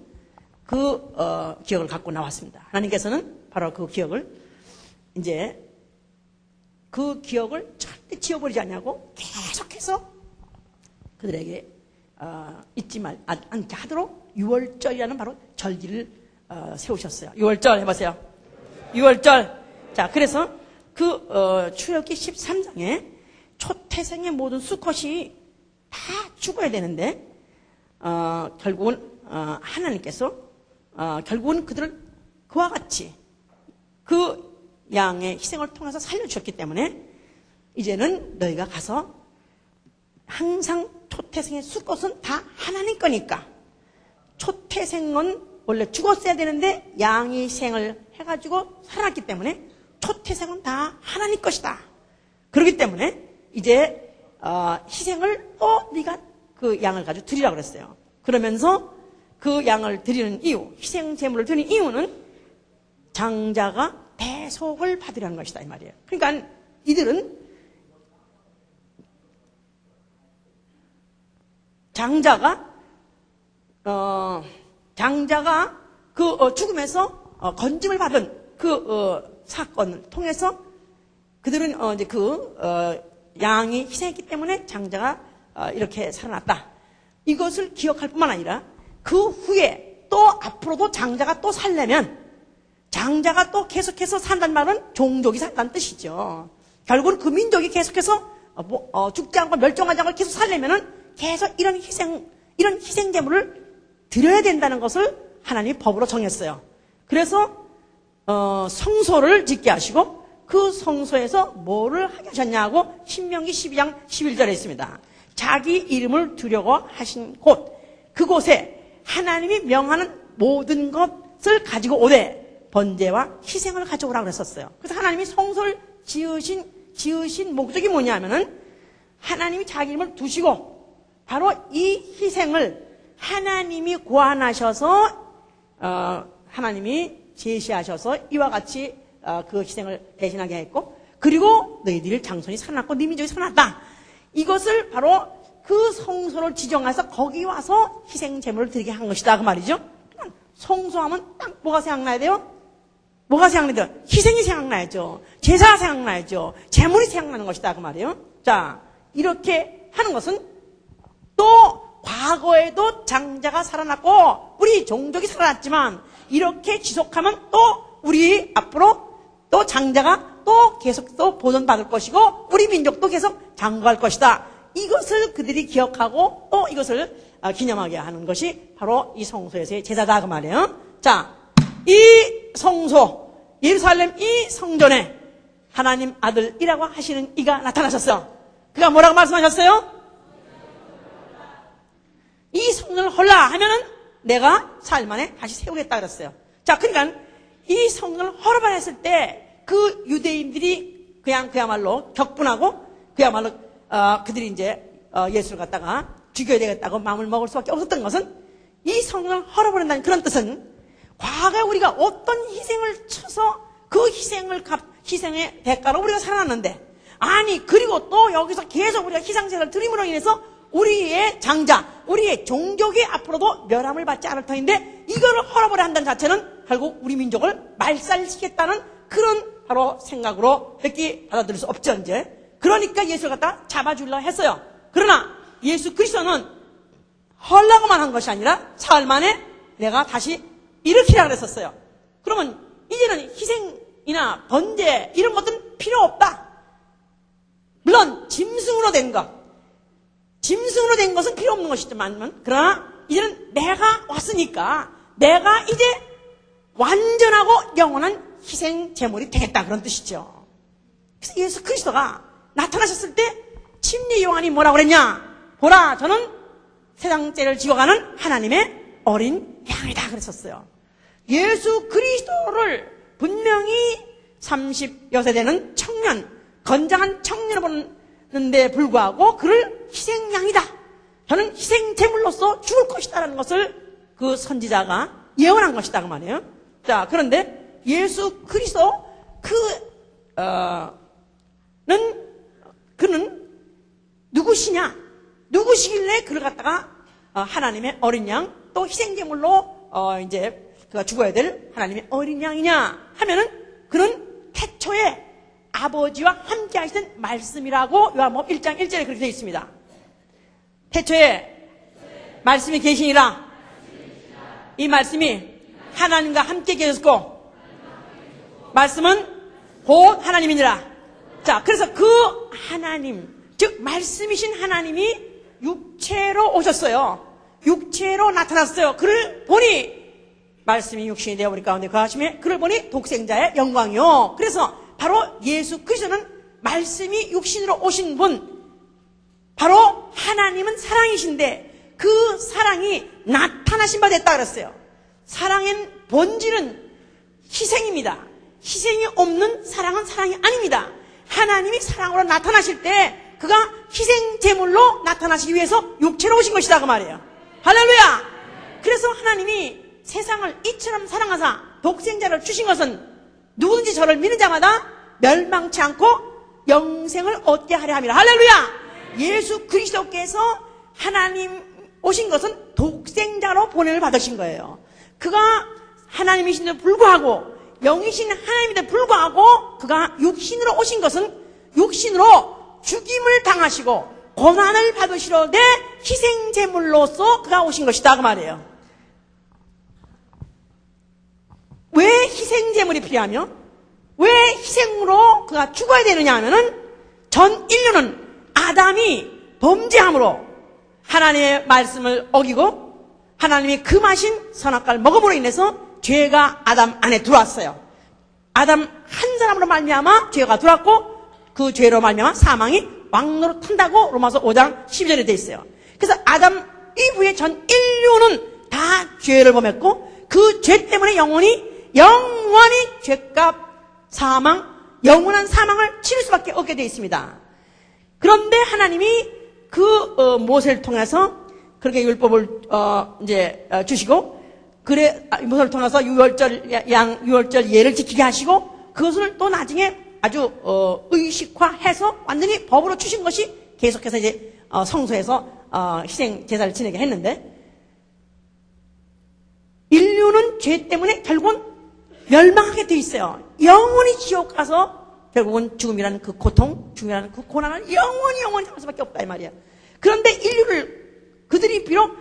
그 기억을 갖고 나왔습니다. 하나님께서는 바로 그 기억을 이제 그 기억을 절대 지워버리지 않냐고 계속해서 그들에게 잊지 않게 하도록 유월절이라는 바로 절기를 세우셨어요. 유월절 해보세요. 유월절. 자, 그래서 그 출애굽기 13장에 초태생의 모든 수컷이 다 죽어야 되는데 결국은 하나님께서 결국은 그들을 그와 같이 그 양의 희생을 통해서 살려주셨기 때문에 이제는 너희가 가서 항상 초태생의 수컷은 다 하나님 거니까 초태생은 원래 죽었어야 되는데 양이 희생을 해가지고 살아났기 때문에 초태생은 다 하나님 것이다. 그렇기 때문에 이제 희생을 또 네가 그 양을 가지고 드리라고 그랬어요. 그러면서 그 양을 드리는 이유, 희생 제물을 드리는 이유는 장자가 대속을 받으려는 것이다 이 말이에요. 그러니까 이들은 장자가 그 죽음에서 건짐을 받은 그 사건을 통해서 그들은 이제 양이 희생했기 때문에 장자가 이렇게 살아났다. 이것을 기억할 뿐만 아니라 그 후에 또 앞으로도 장자가 또 살려면 장자가 또 계속해서 산다는 말은 종족이 산다는 뜻이죠. 결국은 그 민족이 계속해서 죽지 않고 멸종하지 않고 계속 살려면은 계속 이런 희생 제물을 드려야 된다는 것을 하나님이 법으로 정했어요. 그래서 성소를 짓게 하시고 그 성소에서 뭐를 하게 하셨냐고 신명기 12장 11절에 있습니다. 자기 이름을 두려고 하신 곳, 그곳에 하나님이 명하는 모든 것을 가지고 오되 번제와 희생을 가져오라고 그랬었어요. 그래서 하나님이 성소를 지으신 목적이 뭐냐면은 하나님이 자기 이름을 두시고 바로 이 희생을 하나님이 고안하셔서 하나님이 제시하셔서 이와 같이 그 희생을 대신하게 했고, 그리고 너희들이 장손이 살아났고 네 민족이 살아났다. 이것을 바로 그 성소를 지정해서 거기 와서 희생 제물을 드리게 한 것이다 그 말이죠. 성소하면 딱 뭐가 생각나야 돼요? 뭐가 생각나야 돼요? 희생이 생각나야죠. 제사가 생각나야죠. 제물이 생각나는 것이다 그 말이에요. 자, 이렇게 하는 것은 또 과거에도 장자가 살아났고 우리 종족이 살아났지만 이렇게 지속하면 또 우리 앞으로 또 장자가 또 계속 또 보존받을 것이고 우리 민족도 계속 장구할 것이다. 이것을 그들이 기억하고 또 이것을 기념하게 하는 것이 바로 이 성소에서의 제사다 그 말이에요. 자, 이 성소 예루살렘 이 성전에 하나님 아들이라고 하시는 이가 나타나셨어요. 그가 뭐라고 말씀하셨어요? 이 성전을 헐라 하면은 내가 4일 만에 다시 세우겠다 그랬어요. 자, 그러니까 이 성전을 헐어버려 했을 때 그 유대인들이 그야말로 격분하고 그야말로 그들이 이제 예수를 갖다가 죽여야 되겠다고 마음을 먹을 수밖에 없었던 것은 이 성전을 헐어버린다는 그런 뜻은 과거에 우리가 어떤 희생을 쳐서 그 희생의 대가로 우리가 살아났는데, 아니 그리고 또 여기서 계속 우리가 희생제를 드림으로 인해서 우리의 장자, 우리의 종족이 앞으로도 멸함을 받지 않을 터인데 이거를 헐어버려 한다는 자체는 결국 우리 민족을 말살시키겠다는 그런 바로 생각으로 뺏기 받아들일 수 없죠 이제. 그러니까 예수를 갖다 잡아주려 했어요. 그러나 예수 그리스도는 헐라고만 한 것이 아니라 사흘 만에 내가 다시 일으키라 그랬었어요. 그러면 이제는 희생이나 번제 이런 것들은 필요 없다. 물론 짐승으로 된 것은 필요 없는 것이지만, 그러나 이제는 내가 왔으니까 내가 이제 완전하고 영원한 희생 제물이 되겠다 그런 뜻이죠. 그래서 예수 그리스도가 나타나셨을 때 침례 요한이 뭐라고 그랬냐? 보라, 저는 세상 죄를 지어가는 하나님의 어린 양이다 그랬었어요. 예수 그리스도를 분명히 30여 세 되는 청년, 건장한 청년을 보는데 불구하고 그를 희생양이다, 저는 희생제물로서 죽을 것이다라는 것을 그 선지자가 예언한 것이다 그 말이에요. 자, 그런데 예수 그리스도 그는 누구시냐? 누구시길래 그를 갖다가 하나님의 어린 양, 또 희생제물로 이제 그가 죽어야 될 하나님의 어린 양이냐 하면은 그는 태초에 아버지와 함께 하시던 말씀이라고 요한복음 1장 1절에 그렇게 되어 있습니다. 태초에 말씀이 계시니라. 이 말씀이 하나님과 함께 계셨고 말씀은 곧 하나님이니라. 자, 그래서 그 하나님, 즉 말씀이신 하나님이 육체로 오셨어요. 육체로 나타났어요. 그를 보니 말씀이 육신이 되어 우리 가운데 거하심에 그를 보니 독생자의 영광이요. 그래서 바로 예수 그리스도는 말씀이 육신으로 오신 분, 바로 하나님은 사랑이신데 그 사랑이 나타나신 바 됐다 그랬어요. 사랑의 본질은 희생입니다. 희생이 없는 사랑은 사랑이 아닙니다. 하나님이 사랑으로 나타나실 때 그가 희생제물로 나타나시기 위해서 육체로 오신 것이다 그 말이에요. 할렐루야. 그래서 하나님이 세상을 이처럼 사랑하사 독생자를 주신 것은 누구든지 저를 믿는 자마다 멸망치 않고 영생을 얻게 하려 함이라. 할렐루야. 예수 그리스도께서 하나님 오신 것은 독생자로 보냄을 받으신 거예요. 그가 하나님이신데도 불구하고, 영이신 하나님인데도 불구하고 그가 육신으로 오신 것은 육신으로 죽임을 당하시고 고난을 받으시려되 희생제물로서 그가 오신 것이다 그 말이에요. 왜 희생제물이 필요하며 왜 희생으로 그가 죽어야 되느냐 하면은 전 인류는 아담이 범죄함으로 하나님의 말씀을 어기고 하나님이 금하신 선악과를 먹음으로 인해서 죄가 아담 안에 들어왔어요. 아담 한 사람으로 말미암아 죄가 들어왔고 그 죄로 말미암아 사망이 왕노릇한다고 로마서 5장 12절에 되어 있어요. 그래서 아담 이후에 전 인류는 다 죄를 범했고 그 죄 때문에 영원히 죄값, 사망, 영원한 사망을 치를 수밖에 없게 되어 있습니다. 그런데 하나님이 그 모세를 통해서 그렇게 율법을 주시고, 그래 모세를 통해서 유월절 예를 지키게 하시고, 그것을 또 나중에 아주 의식화해서 완전히 법으로 주신 것이 계속해서 이제 성소에서 희생 제사를 지내게 했는데, 인류는 죄 때문에 결국은 멸망하게 돼 있어요. 영원히 지옥 가서 결국은 죽음이라는 그 고통, 죽음이라는 그 고난을 영원히 할 수밖에 없다 이 말이야. 그런데 인류를 그들이 비록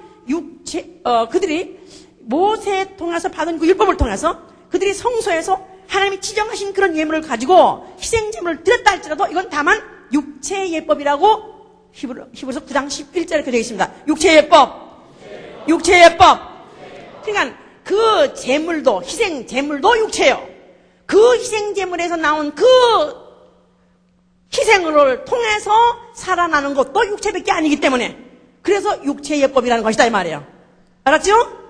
그들이 모세 통해서 받은 그 율법을 통해서 그들이 성소에서 하나님이 지정하신 그런 예물을 가지고 희생제물을 드렸다 할지라도 이건 다만 육체의 예법이라고 히브리서 9장 11절에 이렇게 되어 있습니다. 육체의 예법. 그러니까 그 제물도, 희생제물도 육체예요. 그 희생제물에서 나온 그 희생을 통해서 살아나는 것도 육체밖에 아니기 때문에, 그래서 육체의 예법이라는 것이다 이 말이에요. 알았죠?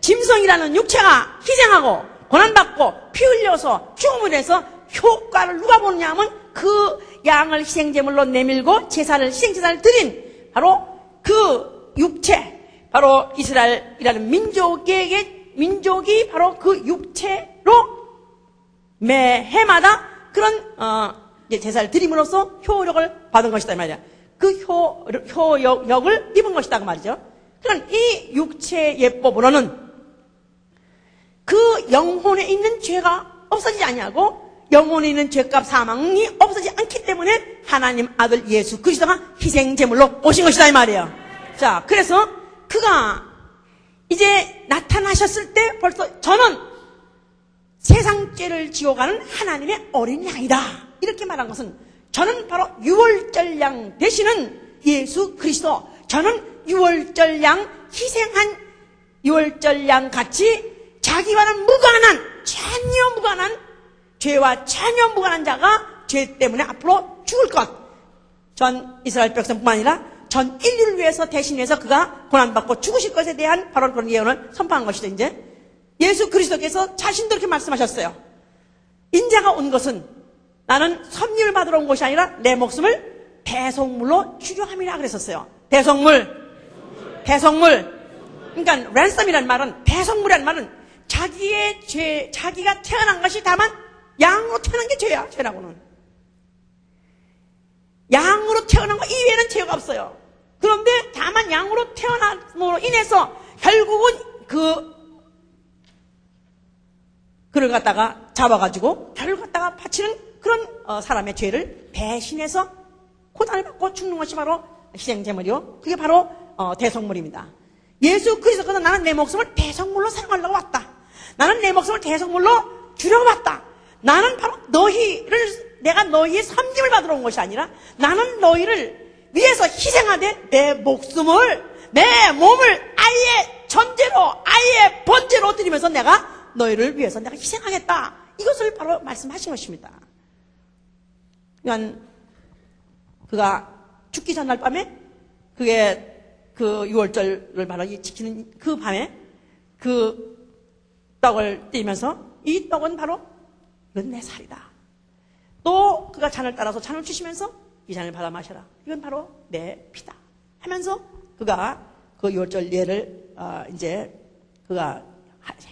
짐승이라는 육체가 희생하고 고난받고 피 흘려서 죽음을 해서 효과를 누가 보느냐 하면 그 양을 희생제물로 내밀고 희생제사를 드린 바로 그 육체, 바로 이스라엘이라는 민족이 바로 그 육체로 매 해마다 그런 제사를 드림으로써 효력을 받은 것이다 이 말이야. 그 효력을 입은 것이다 그 말이죠. 그러니까 이 육체의 예법으로는 그 영혼에 있는 죄가 없어지지 아니하고 영혼에 있는 죄값 사망이 없어지지 않기 때문에 하나님 아들 예수 그리스도가 희생제물로 오신 것이다 이 말이에요. 자, 그래서 그가 이제 나타나셨을 때 벌써 저는 세상 죄를 지고 가는 하나님의 어린 양이다 이렇게 말한 것은, 저는 바로 유월절 양 되시는 예수 그리스도, 저는 유월절 양 희생한 유월절 양 같이 자기와는 전혀 무관한 죄와 전혀 무관한 자가 죄 때문에 앞으로 죽을 것, 전 이스라엘 백성뿐만 아니라 전 인류를 위해서 대신해서 그가 고난받고 죽으실 것에 대한 바로 그런 예언을 선포한 것이죠. 이제 예수 그리스도께서 자신도 이렇게 말씀하셨어요. 인자가 온 것은 나는 섭리를 받으러 온 것이 아니라 내 목숨을 대속물로 주려함이라 그랬었어요. 대속물. 그러니까 랜섬이라는 말은, 대속물이라는 말은 자기의 죄, 자기가 태어난 것이 다만 양으로 태어난 게 죄야. 죄라고는 양으로 태어난 거 이외에는 죄가 없어요. 그런데 다만 양으로 태어남으로 인해서 결국은 그를 갖다가 잡아가지고 그를 갖다가 바치는 그런 사람의 죄를 대신해서 고난을 받고 죽는 것이 바로 희생제물이요, 그게 바로 대속물입니다. 예수 그리스도께서 나는 내 목숨을 대속물로 사용하려고 왔다. 나는 내 목숨을 대속물로 주려고 왔다. 나는 바로 내가 너희의 섬김을 받으러 온 것이 아니라 나는 너희를 위해서 희생하되 내 목숨을, 내 몸을 아예 전제로, 아예 번제로 드리면서 내가 너희를 위해서 내가 희생하겠다. 이것을 바로 말씀하신 것입니다. 그러니까 그가 죽기 전날 밤에, 그게 그 유월절을 바로 지키는 그 밤에 그 떡을 띄면서 이 떡은 바로 이건 내 살이다. 또 그가 잔을 따라서 잔을 주시면서 이 잔을 받아 마셔라. 이건 바로 내 피다. 하면서 그가 그 유월절 예를 이제 그가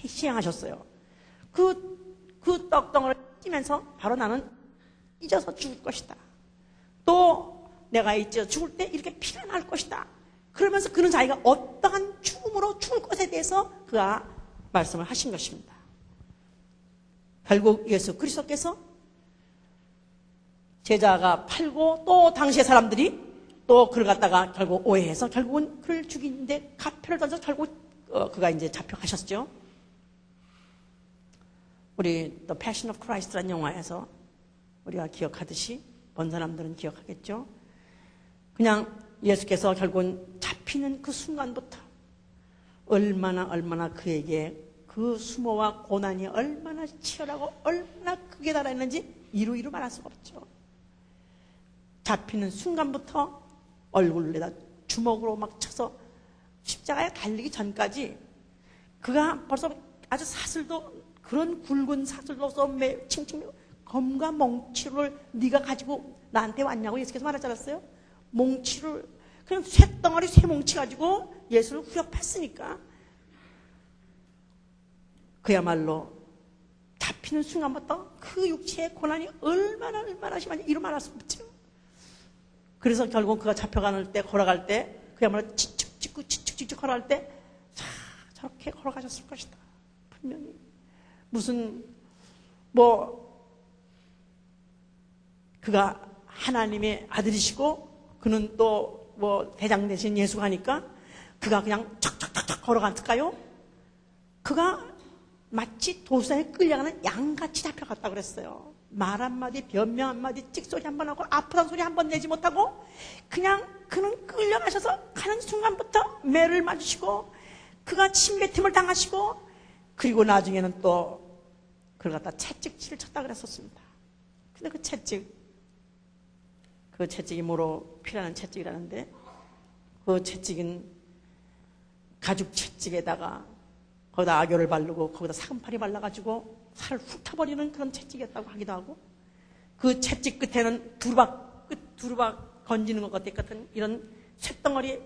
시행하셨어요. 그 떡덩어리를 띄면서 바로 나는 잊어서 죽을 것이다. 또 내가 잊어 죽을 때 이렇게 피가 날 것이다. 그러면서 그는 자기가 어떠한 죽음으로 죽을 것에 대해서 그가 말씀을 하신 것입니다. 결국 예수 그리스도께서 제자가 팔고 또 당시의 사람들이 또 그를 갖다가 결국 오해해서 결국은 그를 죽이는데 가표를 던져 결국 그가 이제 잡혀가셨죠. 우리 The Passion of Christ라는 영화에서 우리가 기억하듯이 본 사람들은 기억하겠죠. 그냥 예수께서 결국은 잡히는 그 순간부터 얼마나 그에게 그 수모와 고난이 얼마나 치열하고 얼마나 크게 달아있는지 이루 말할 수가 없죠. 잡히는 순간부터 얼굴에다 주먹으로 막 쳐서 십자가에 달리기 전까지 그가 벌써 아주 사슬도, 그런 굵은 사슬도 쏘매 칭칭 검과 몽치를 네가 가지고 나한테 왔냐고 예수께서 말하지 않았어요? 몽치를, 그냥 쇳덩어리 쇠몽치 가지고 예수를 후협했으니까 그야말로 잡히는 순간부터 그 육체의 고난이 얼마나 심한지 이루 말할 수 없죠. 그래서 결국 그가 잡혀가는 때, 걸어갈 때, 그야말로 치축 걸어갈 때, 저렇게 걸어가셨을 것이다. 분명히. 무슨, 그가 하나님의 아들이시고, 그는 또 대장 대신 예수가 하니까, 그가 그냥 척척척척 걸어갔을까요? 그가 마치 도사에 끌려가는 양같이 잡혀갔다 그랬어요. 말 한마디, 변명 한마디, 찍소리 한번 하고, 아프다는 소리 한번 내지 못하고, 그냥 그는 끌려가셔서 가는 순간부터 매를 맞으시고, 그가 침뱉음을 당하시고, 그리고 나중에는 또 그걸 갖다 채찍질을 쳤다 그랬었습니다. 근데 그 채찍이 뭐로 피라는 채찍이라는데, 그 채찍은 가죽 채찍에다가 거기다 악효를 바르고 거기다 사금팔이 발라가지고 살을 훑어버리는 그런 채찍이었다고 하기도 하고, 그 채찍 끝에는 두루박 건지는 것 같은 이런 쇳덩어리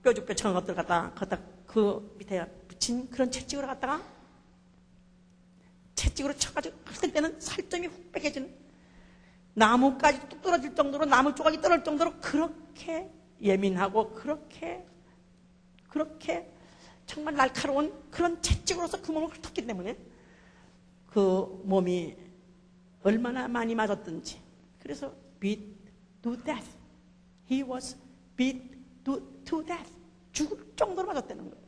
뾰족뾰족한 것들 갖다 그 밑에 붙인 그런 채찍으로 갖다가 채찍으로 쳐가지고 했을 때는 살점이 훅 빼개지는, 나무까지 뚝 떨어질 정도로, 나무 조각이 떨어질 정도로 그렇게 예민하고 그렇게 정말 날카로운 그런 채찍으로서 그 몸을 훑었기 때문에 그 몸이 얼마나 많이 맞았든지, 그래서 beat to death. He was beat to death. 죽을 정도로 맞았다는 거예요.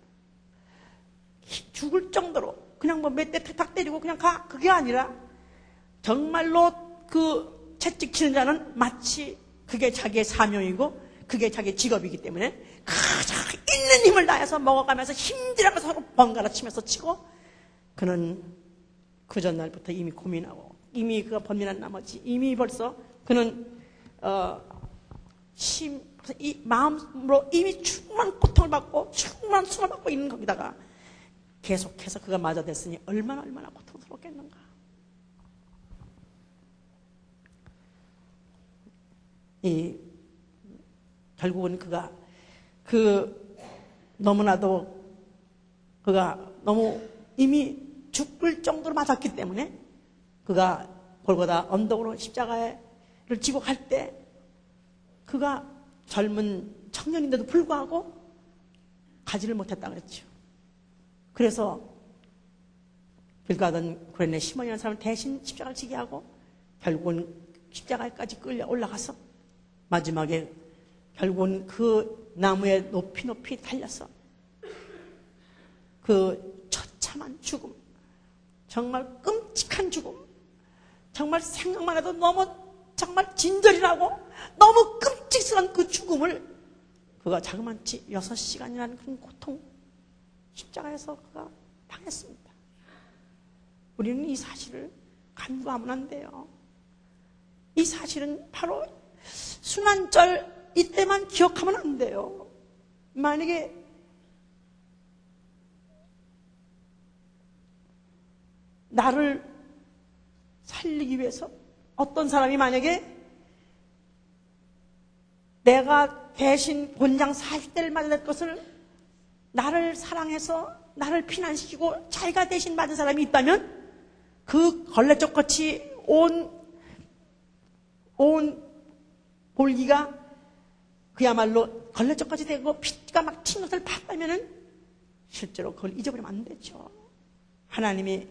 죽을 정도로. 그냥 몇 대 탁탁 때리고 그냥 가. 그게 아니라 정말로 그 채찍 치는 자는 마치 그게 자기의 사명이고 그게 자기의 직업이기 때문에 가장 있는 힘을 다해서 먹어가면서 힘들어가면서 서로 번갈아 치면서 치고, 그는 그 전날부터 이미 고민하고, 이미 그가 번민한 나머지 이미 벌써 그는 이 마음으로 이미 충만한 고통을 받고 충만한 수을 받고 있는 거기다가 계속해서 그가 맞아댔으니 얼마나 고통스럽겠는가. 결국은 그가 너무나도 그가 너무 이미 죽을 정도로 맞았기 때문에 그가 골고다 언덕으로 십자가를 지고 갈 때 그가 젊은 청년인데도 불구하고 가지를 못했다 그랬죠. 그래서 길 가던 구레네 시몬이라는 사람을 대신 십자가를 지게 하고 결국은 십자가까지 끌려 올라가서 마지막에 결국은 그 나무에 높이 달려서 그 처참한 죽음, 정말 끔찍한 죽음, 정말 생각만 해도 너무 정말 진절이 나고 너무 끔찍스러운 그 죽음을 그가 자그마치 6시간이라는 그런 고통, 십자가에서 그가 당했습니다. 우리는 이 사실을 간구하면 안 돼요. 이 사실은 바로 순환절 이때만 기억하면 안 돼요. 만약에 나를 살리기 위해서 어떤 사람이 만약에 내가 대신 곤장 40대를 맞아야 될 것을 나를 사랑해서 나를 피난시키고 자기가 대신 맞은 사람이 있다면 그 걸레쪽같이 온 볼기가 그야말로 걸레쪽같이 되고 피가 막 튄 것을 봤다면은 실제로 그걸 잊어버리면 안 되죠. 하나님이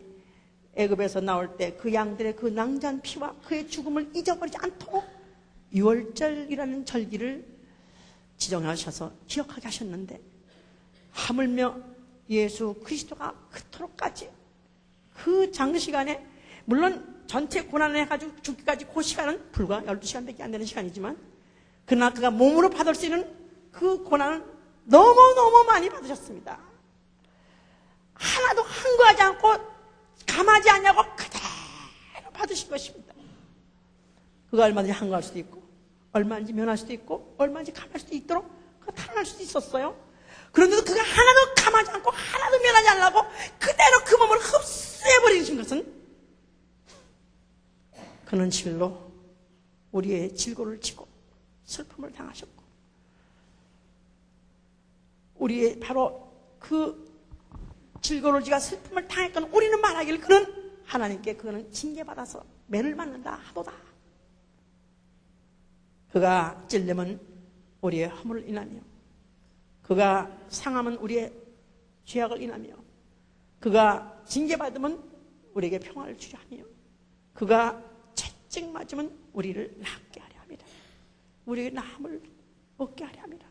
애굽에서 나올 때 그 양들의 그 낭자한 피와 그의 죽음을 잊어버리지 않도록 유월절이라는 절기를 지정하셔서 기억하게 하셨는데, 하물며 예수 그리스도가 그토록까지 그 장시간에, 물론 전체 고난을 해가지고 죽기까지 그 시간은 불과 12시간밖에 안 되는 시간이지만, 그러나 그가 몸으로 받을 수 있는 그 고난은 너무너무 많이 받으셨습니다. 하나도 항거하지 않고 감하지 않냐고 그대로 받으신 것입니다. 그가 얼마든지 항거할 수도 있고 얼마든지 면할 수도 있고 얼마든지 감할 수도 있도록 그가 탄원할 수도 있었어요. 그런데도 그가 하나도 감하지 않고 하나도 면하지 않으려고 그대로 그 몸을 흡수해버리신 것은 그는 실로 우리의 질고를 지고 슬픔을 당하셨고, 우리의 바로 그 질고를 지가 슬픔을 당했건 우리는 말하기를 그는 하나님께 그는 징계받아서 매를 맞는다 하도다. 그가 찔림은 우리의 허물을 인하며, 그가 상함은 우리의 죄악을 인하며, 그가 징계받으면 우리에게 평화를 주려 하며, 그가 채찍 맞으면 우리를 낫게 하려 합니다. 우리의 나음을 얻게 하려 합니다.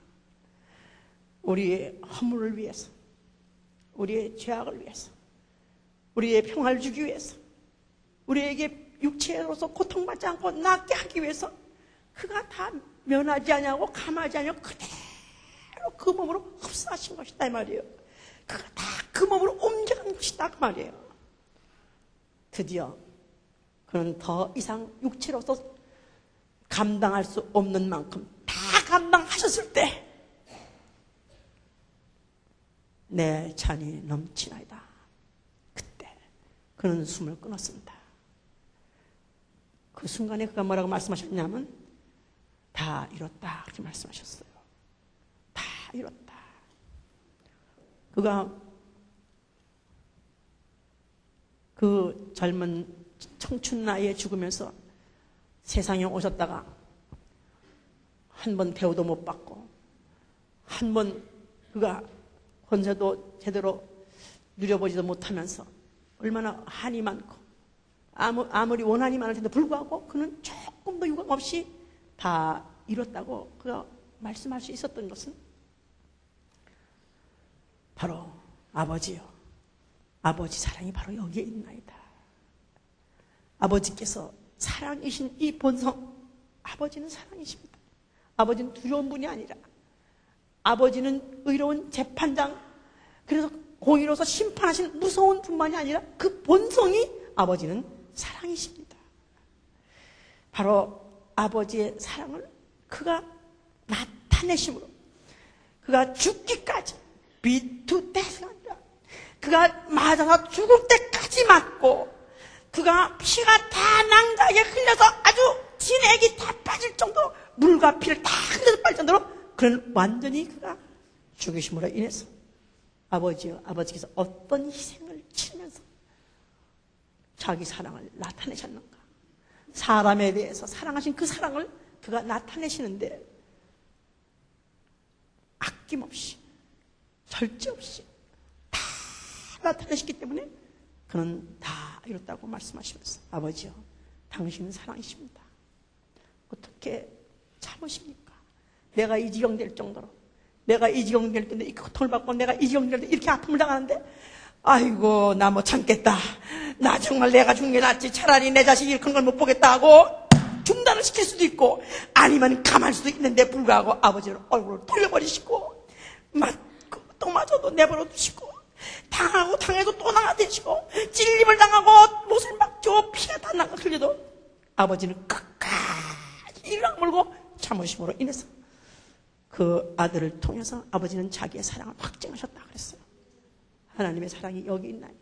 우리의 허물을 위해서, 우리의 죄악을 위해서, 우리의 평화를 주기 위해서, 우리에게 육체로서 고통받지 않고 낫게 하기 위해서 그가 다 면하지 않냐고 감하지 않냐고 그대로 그 몸으로 흡수하신 것이다 이 말이에요. 그가 다 그 몸으로 옮겨간 것이다 그 말이에요. 드디어 그는 더 이상 육체로서 감당할 수 없는 만큼 다 감당하셨을 때 내 잔이 넘치나이다. 그때 그는 숨을 끊었습니다. 그 순간에 그가 뭐라고 말씀하셨냐면 다 이뤘다 그렇게 말씀하셨어요. 다 이뤘다. 그가 그 젊은 청춘 나이에 죽으면서 세상에 오셨다가 한 번 대우도 못 받고 한 번 그가 권세도 제대로 누려보지도 못하면서 얼마나 한이 많고 아무리 원한이 많을 텐데 불구하고 그는 조금도 유감 없이 다 이뤘다고 그가 말씀할 수 있었던 것은 바로 아버지요, 아버지 사랑이 바로 여기에 있나이다. 아버지께서 사랑이신 이 본성, 아버지는 사랑이십니다. 아버지는 두려운 분이 아니라 아버지는 의로운 재판장, 그래서 공의로서 심판하신 무서운 분만이 아니라 그 본성이 아버지는 사랑이십니다. 바로 아버지의 사랑을 그가 나타내심으로 그가 죽기까지 비투 데스가 아니라 그가 맞아서 죽을 때까지 맞고 그가 피가 다 낭자하게 흘려서 아주 진액이 다 빠질 정도로 물과 피를 다 흘려서 빠질 정도로 그는 완전히 그가 죽으심으로 인해서 아버지께서 어떤 희생을 치르면서 자기 사랑을 나타내셨는가. 사람에 대해서 사랑하신 그 사랑을 그가 나타내시는데 아낌없이 절제 없이 다 나타내셨기 때문에 그는 다 이뤘다고 말씀하시면서 아버지요, 당신은 사랑이십니다. 어떻게 참으십니까? 내가 이 지경 될 정도로, 내가 이 지경 될 때인데 이렇게 고통을 받고 내가 이 지경 될 때 이렇게 아픔을 당하는데 아이고 나 못 참겠다, 나 정말 내가 죽는 게 낫지, 차라리 내 자식이 그런 걸 못 보겠다 하고 중단을 시킬 수도 있고 아니면 가만할 수도 있는데 불구하고 아버지는 얼굴을 돌려버리시고 맞고 또 맞아도 내버려 두시고 당하고 당해도 또 나가되시고 찔림을 당하고 못을 막죠 피가 다 나가 흘려도 아버지는 끝까지 이를 악물고 참으심으로 인해서 그 아들을 통해서 아버지는 자기의 사랑을 확증하셨다 그랬어요. 하나님의 사랑이 여기 있나니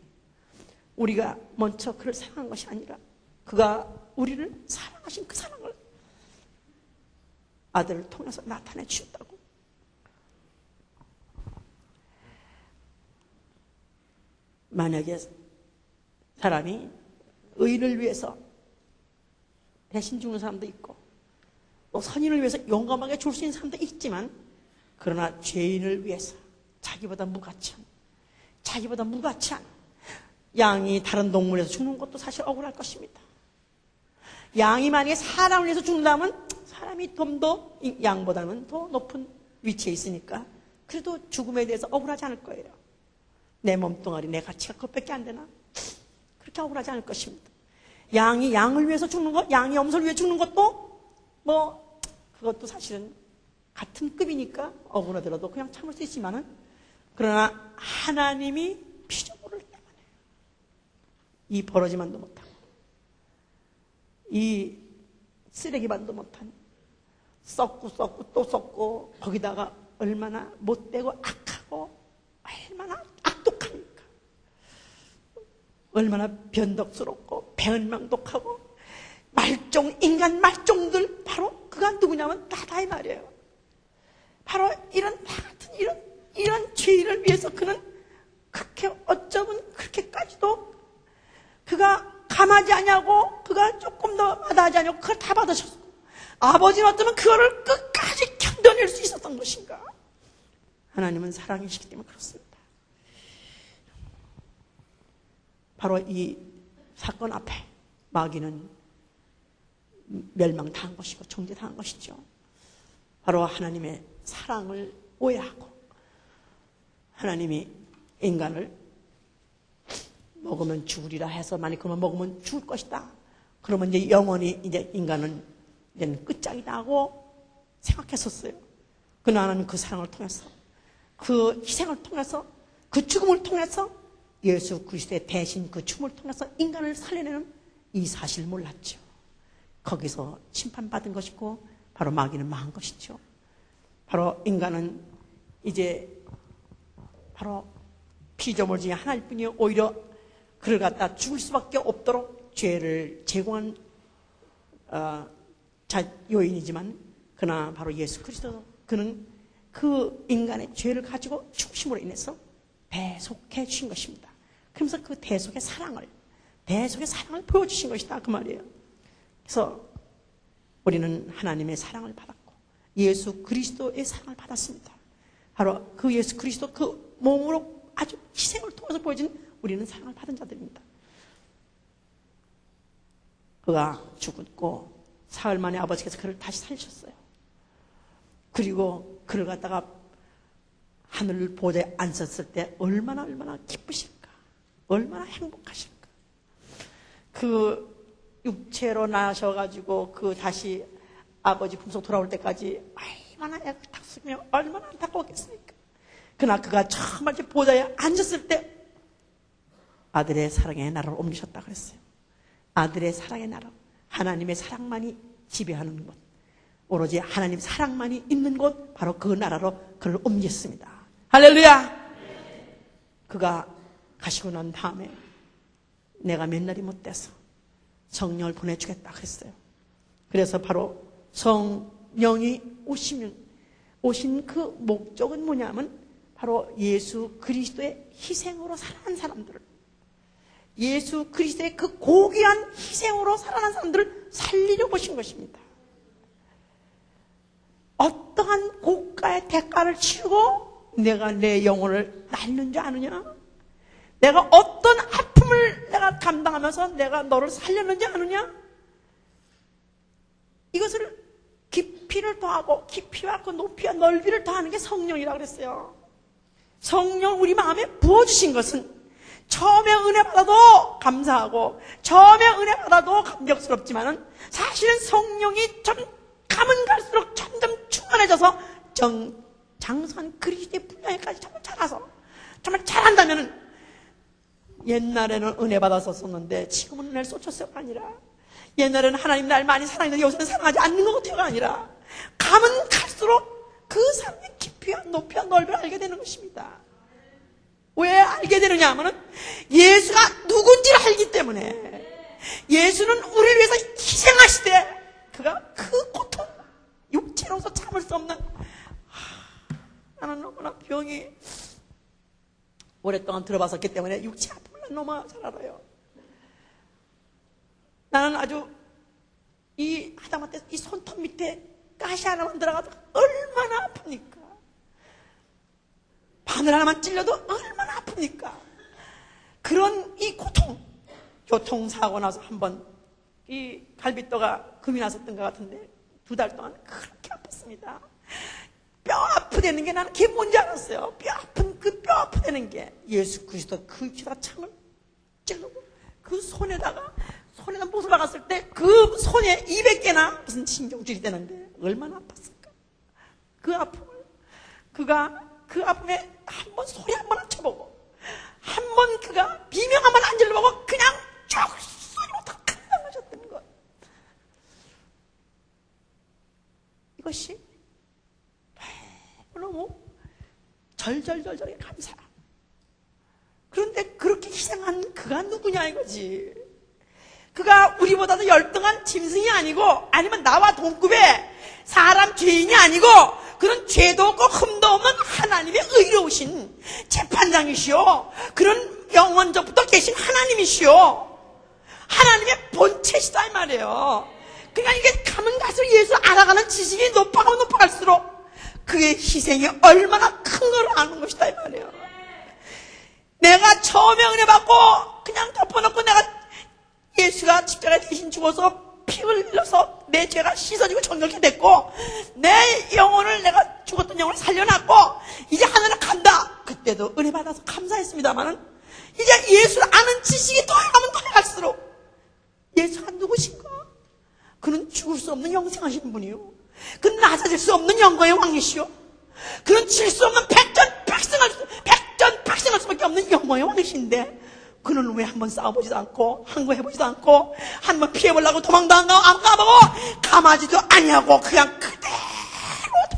우리가 먼저 그를 사랑한 것이 아니라 그가 우리를 사랑하신 그 사랑을 아들을 통해서 나타내 주셨다고. 만약에 사람이 의를 위해서 대신 죽는 사람도 있고 또 선인을 위해서 용감하게 줄 수 있는 사람도 있지만 그러나 죄인을 위해서 자기보다 무가치한 양이 다른 동물에서 죽는 것도 사실 억울할 것입니다. 양이 만약에 사람을 위해서 죽는다면 사람이 좀 더 양보다는 더 높은 위치에 있으니까 그래도 죽음에 대해서 억울하지 않을 거예요. 내 몸뚱아리 내 가치가 그것밖에 안 되나? 그렇게 억울하지 않을 것입니다. 양이 양을 위해서 죽는 것, 양이 염소를 위해 죽는 것도 그것도 사실은 같은 급이니까 억울하더라도 그냥 참을 수 있지만은 그러나 하나님이 피조물을 때문에 이 버러지만도 못하고 이 쓰레기만도 못한 썩고 또 썩고 거기다가 얼마나 못되고 악하고 얼마나 악독합니까? 얼마나 변덕스럽고 배은망덕하고 인간 말종들, 바로 그가 누구냐면 나다 이 말이에요. 바로 이런 나 같은 이런 죄인을 위해서 그는 그렇게 어쩌면 그렇게까지도 그가 감하지 않냐고, 그가 조금 더 마다하지 않냐고 그걸 다 받으셨어. 아버지는 어쩌면 그거를 끝까지 견뎌낼 수 있었던 것인가? 하나님은 사랑이시기 때문에 그렇습니다. 바로 이 사건 앞에 마귀는 멸망당한 것이고 정죄당한 것이죠. 바로 하나님의 사랑을 오해하고 하나님이 인간을 먹으면 죽으리라 해서 만약 그러면 먹으면 죽을 것이다. 그러면 이제 영원히 이제 인간은 이제는 끝장이다 하고 생각했었어요. 그러나 하나님 그 사랑을 통해서 그 희생을 통해서 그 죽음을 통해서 예수 그리스도의 대신 그 죽음을 통해서 인간을 살려내는 이 사실을 몰랐죠. 거기서 심판받은 것이고 바로 마귀는 망한 것이죠. 바로 인간은 이제 바로 피조물 중에 하나일 뿐이 오히려 그를 갖다 죽을 수밖에 없도록 죄를 제공한 요인이지만 그러나 바로 예수 그리스도 그는 그 인간의 죄를 가지고 죽으심으로 인해서 대속해 주신 것입니다. 그러면서 그 대속의 사랑을 보여주신 것이다 그 말이에요. 그래서 우리는 하나님의 사랑을 받았고 예수 그리스도의 사랑을 받았습니다. 바로 그 예수 그리스도 그 몸으로 아주 희생을 통해서 보여진 우리는 사랑을 받은 자들입니다. 그가 죽었고 사흘 만에 아버지께서 그를 다시 살리셨어요. 그리고 그를 갖다가 하늘 보좌에 앉았을 때 얼마나 기쁘실까, 얼마나 행복하실까. 그 육체로 나셔가지고 그 다시 아버지 품속 돌아올 때까지 얼마나 애타으며 얼마나 안타까웠겠습니까. 그러나 그가 처음 보좌에 앉았을 때 아들의 사랑의 나라로 옮기셨다 그랬어요. 아들의 사랑의 나라, 하나님의 사랑만이 지배하는 곳, 오로지 하나님 사랑만이 있는 곳, 바로 그 나라로 그를 옮겼습니다. 할렐루야. 그가 가시고 난 다음에 내가 몇 날이 못 돼서 성령을 보내주겠다 그랬어요. 그래서 바로 성령이 오신 그 목적은 뭐냐면 바로 예수 그리스도의 희생으로 살아난 사람들을, 예수 그리스도의 그 고귀한 희생으로 살아난 사람들을 살리려고 오신 것입니다. 어떠한 고가의 대가를 치르고 내가 내 영혼을 날린 줄 아느냐? 내가 어떤 아픔을 내가 감당하면서 내가 너를 살렸는지 아느냐? 이것을 깊이를 더하고 깊이와 그 높이와 넓이를 더하는 게 성령이라고 그랬어요. 성령 우리 마음에 부어주신 것은 처음에 은혜 받아도 감사하고 처음에 은혜 받아도 감격스럽지만은 사실은 성령이 좀 가면 갈수록 점점 충만해져서 장성한 그리스도의 분량에까지 정말 자라서 정말 잘한다면은 옛날에는 은혜 받아서 썼는데 지금은 은혜를 쏟쳤어요가 아니라 옛날에는 하나님 날 많이 사랑했는데 요새는 사랑하지 않는 것 같아요가 아니라 가면 갈수록 그 삶의 깊이와 높이와 넓이를 알게 되는 것입니다. 왜 알게 되느냐 하면은 예수가 누군지를 알기 때문에 예수는 우리를 위해서 희생하시되 그가 그 고통 육체로서 참을 수 없는 나는 너무나 병이 오랫동안 들어봤었기 때문에 육체 아픔을 너무 잘 알아요. 나는 아주 이 하다못해 이 손톱 밑에 가시 하나만 들어가도 얼마나 아프니까, 바늘 하나만 찔려도 얼마나 아프니까. 그런 이 고통, 교통사고 나서 한번 이 갈비뼈가 금이 났었던 것 같은데 2달 동안 그렇게 아팠습니다. 뼈 아프다는 게 나는 그게 뭔지 알았어요. 뼈 아프다는 게 예수 그리스도 그 입에다가 창을 찔르고 그 손에다 못을 박았을 때 그 손에 200개나 무슨 신경질이 되는데 얼마나 아팠을까. 그 아픔을 그가 그 아픔에 한번 소리 한번 안 쳐보고 한번 그가 비명 한번 안 질러보고 그냥 쭉 소리부터 감당하셨던 것. 이것이 너무 절절절절하게 감사. 그런데 그렇게 희생한 그가 누구냐 이거지. 그가 우리보다도 열등한 짐승이 아니고 아니면 나와 동급의 사람 죄인이 아니고 그런 죄도 없고 흠도 없는 하나님의 의로우신 재판장이시오. 그런 영원전부터 계신 하나님이시오. 하나님의 본체시다 이 말이에요. 그러니까 이게 가면 갈수록 예수 알아가는 지식이 높아가면 높아갈수록 그의 희생이 얼마나 큰 걸 아는 것이다 이 말이에요. 내가 처음에 은혜 받고 그냥 덮어놓고 내가 예수가 십자가에 대신 죽어서 피 흘려서 내 죄가 씻어지고 정결케 됐고 내 영혼을 내가 죽었던 영혼을 살려놨고 이제 하늘에 간다. 그때도 은혜 받아서 감사했습니다만은 이제 예수를 아는 지식이 더해가면 더해갈수록 예수가 누구신가? 그는 죽을 수 없는 영생하신 분이요, 그는 낮아질 수 없는 영광의 왕이시오, 그는 질 수 없는 백전백승할 수밖에 없는 영광의 왕이신데 그는 왜 한번 싸워보지도 않고 항거해보지도 않고 한번 피해보려고 도망도 안 가보고 감하지도 아니하고 그냥 그대로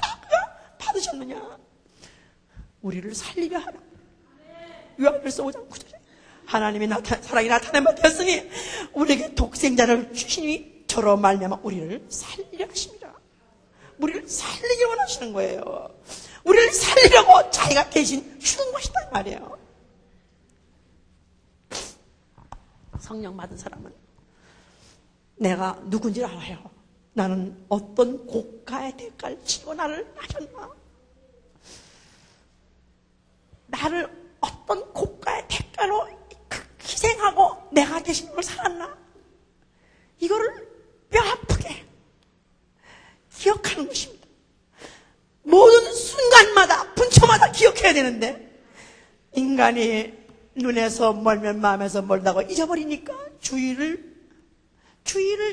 다 그냥 받으셨느냐? 우리를 살리려 하라. 요한일서 5장 9절에 하나님의 사랑이 나타낸 바 되었으니 우리에게 독생자를 주시니 저로 말미암아 우리를 살리려 하십니다. 우리를 살리기 원하시는 거예요. 우리를 살리려고 자기가 대신 죽은 것이다 말이에요. 성령 받은 사람은 내가 누군지 알아요. 나는 어떤 고가의 대가를 치고 나를 하셨나? 나를 어떤 고가의 대가로 희생하고 내가 대신 걸 살았나? 이거를 뼈 아프게 기억하는 것입니다. 모든 순간마다 분초마다 기억해야 되는데 인간이 눈에서 멀면 마음에서 멀다고 잊어버리니까 주의를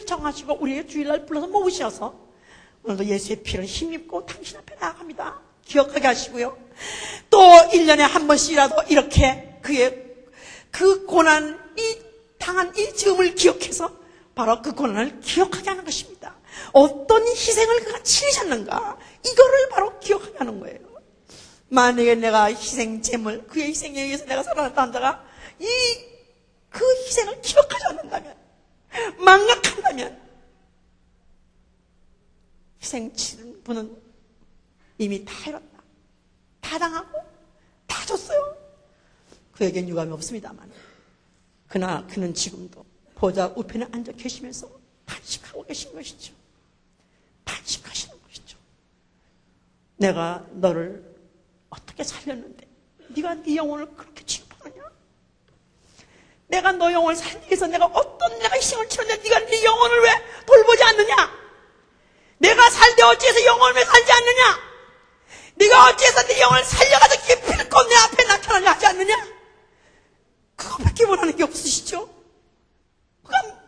정하시고 우리의 주일날 불러서 모으셔서 오늘도 예수의 피를 힘입고 당신 앞에 나아갑니다. 기억하게 하시고요. 또 1년에 한 번씩이라도 이렇게 그의 그 고난이 당한 이 즈음을 기억해서 바로 그 고난을 기억하게 하는 것입니다. 어떤 희생을 그가 치르셨는가, 이거를 바로 기억하게 하는 거예요. 만약에 내가 희생 제물, 그의 희생에 의해서 내가 살아났다 한다가 그 희생을 기억하지 않는다면, 망각한다면 희생 치른 분은 이미 다 잃었다, 다 당하고 다 줬어요. 그에겐 유감이 없습니다만 그러나 그는 지금도 보좌 우편에 앉아 계시면서 탄식하고 계신 것이죠. 탄식하시는 것이죠. 내가 너를 어떻게 살렸는데 네가 네 영혼을 그렇게 취급하느냐? 내가 너 영혼을 살리기 위해서 내가 희생을 치렀는데 네가 네 영혼을 왜 돌보지 않느냐? 내가 살 때 어찌해서 영혼을 왜 살지 않느냐? 네가 어찌해서 네 영혼을 살려가지고 기필코 내 앞에 나타나려 하지 않느냐? 그거밖에 원하는 게 없으시죠? 그럼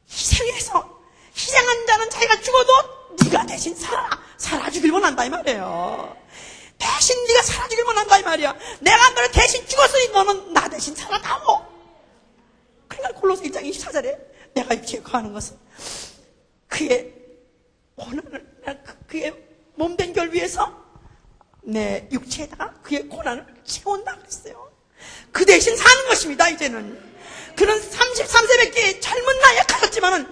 희생해서 희생한 자는 자기가 죽어도 네가 대신 살아주길 원한다 이 말이에요. 대신 네가 살아주길 원한다 이 말이야. 내가 너를 대신 죽었으니 너는 나 대신 살아다오. 그러니까 골로새 1장 24절에 내가 기억하는 것은 그의 고난을, 그의 몸된 결 위해서 내 육체에다가 그의 고난을 채운다 그랬어요. 그 대신 사는 것입니다. 이제는 그는 33세밖에 젊은 나이에 가졌지만은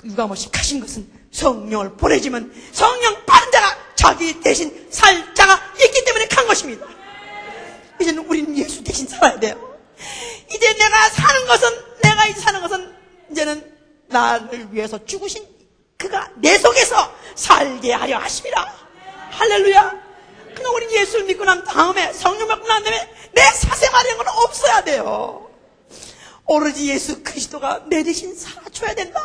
유감없이 가신 것은 성령을 보내지만 성령 받은 자가 자기 대신 살 자가 있기 때문에 간 것입니다. 이제는 우리는 예수 대신 살아야 돼요. 이제 내가 사는 것은 이제는 나를 위해서 죽으신 그가 내 속에서 살게 하려 하십니다. 할렐루야. 그러나 우리 예수를 믿고 난 다음에 성령 받고 난 다음에 내 사생활이라는 건 없어야 돼요. 오로지 예수 그리스도가 내 대신 살아줘야 된다.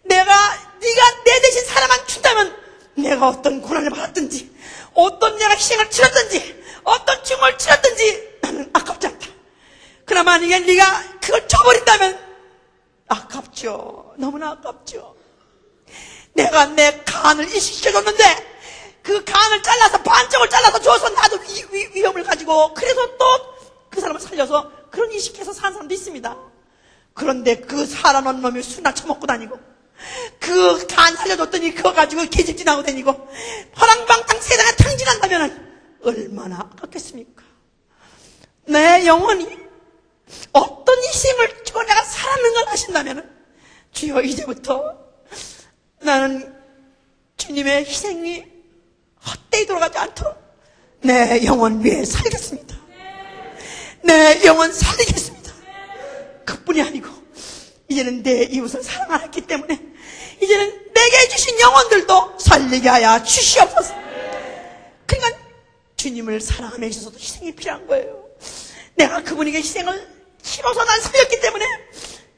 네가 내 대신 살아만 준다면 내가 어떤 고난을 받았든지 어떤 내가 희생을 치렀든지 어떤 죽음을 치렀든지 나는 아깝지 않다. 그러나 만약에 네가 그걸 쳐버린다면 아깝죠. 너무나 아깝죠. 내가 내 간을 이식시켜줬는데 그 간을 잘라서 반쪽을 잘라서 줘서 나도 위험을 가지고 그래서 또 그 사람을 살려서 그런 이식해서 사는 사람도 있습니다. 그런데 그 살아난 놈이 술이나 처먹고 다니고 그 간 살려줬더니 그거 가지고 개집진하고 다니고 허랑방탕 세상에 탕진한다면 얼마나 아깝겠습니까? 내 영혼이 어떤 희생을 주고 내가 살았는 걸 아신다면 주여, 이제부터 나는 주님의 희생이 헛되이 돌아가지 않도록 내 영혼 위해 살겠습니다. 내 영혼 살리겠습니다. 그뿐이 아니고 이제는 내 이웃을 사랑하기 때문에 이제는 내게 주신 영혼들도 살리게 하여 주시옵소서. 그러니까 주님을 사랑하며 있어서도 희생이 필요한 거예요. 내가 그분에게 희생을 힘어서 난 살렸기 때문에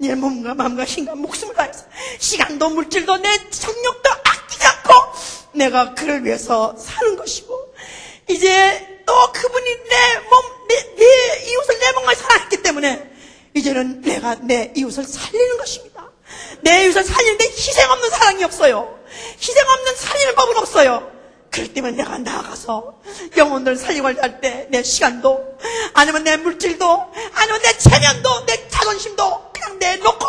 내 몸과 마음과 힘과 목숨을 다해서 시간도 물질도 내 정력도 아끼지 않고 내가 그를 위해서 사는 것이고, 이제 또 그분이 내 이웃을 내 몸과 사랑했기 때문에 이제는 내가 내 이웃을 살리는 것입니다. 내 이웃을 살리는데 희생 없는 사랑이 없어요. 희생 없는 살리는 법은 없어요. 그렇기 때문에 내가 나아가서 영혼들 살리고 할 때 내 시간도, 아니면 내 물질도, 아니면 내 체면도, 내 자존심도 그냥 내놓고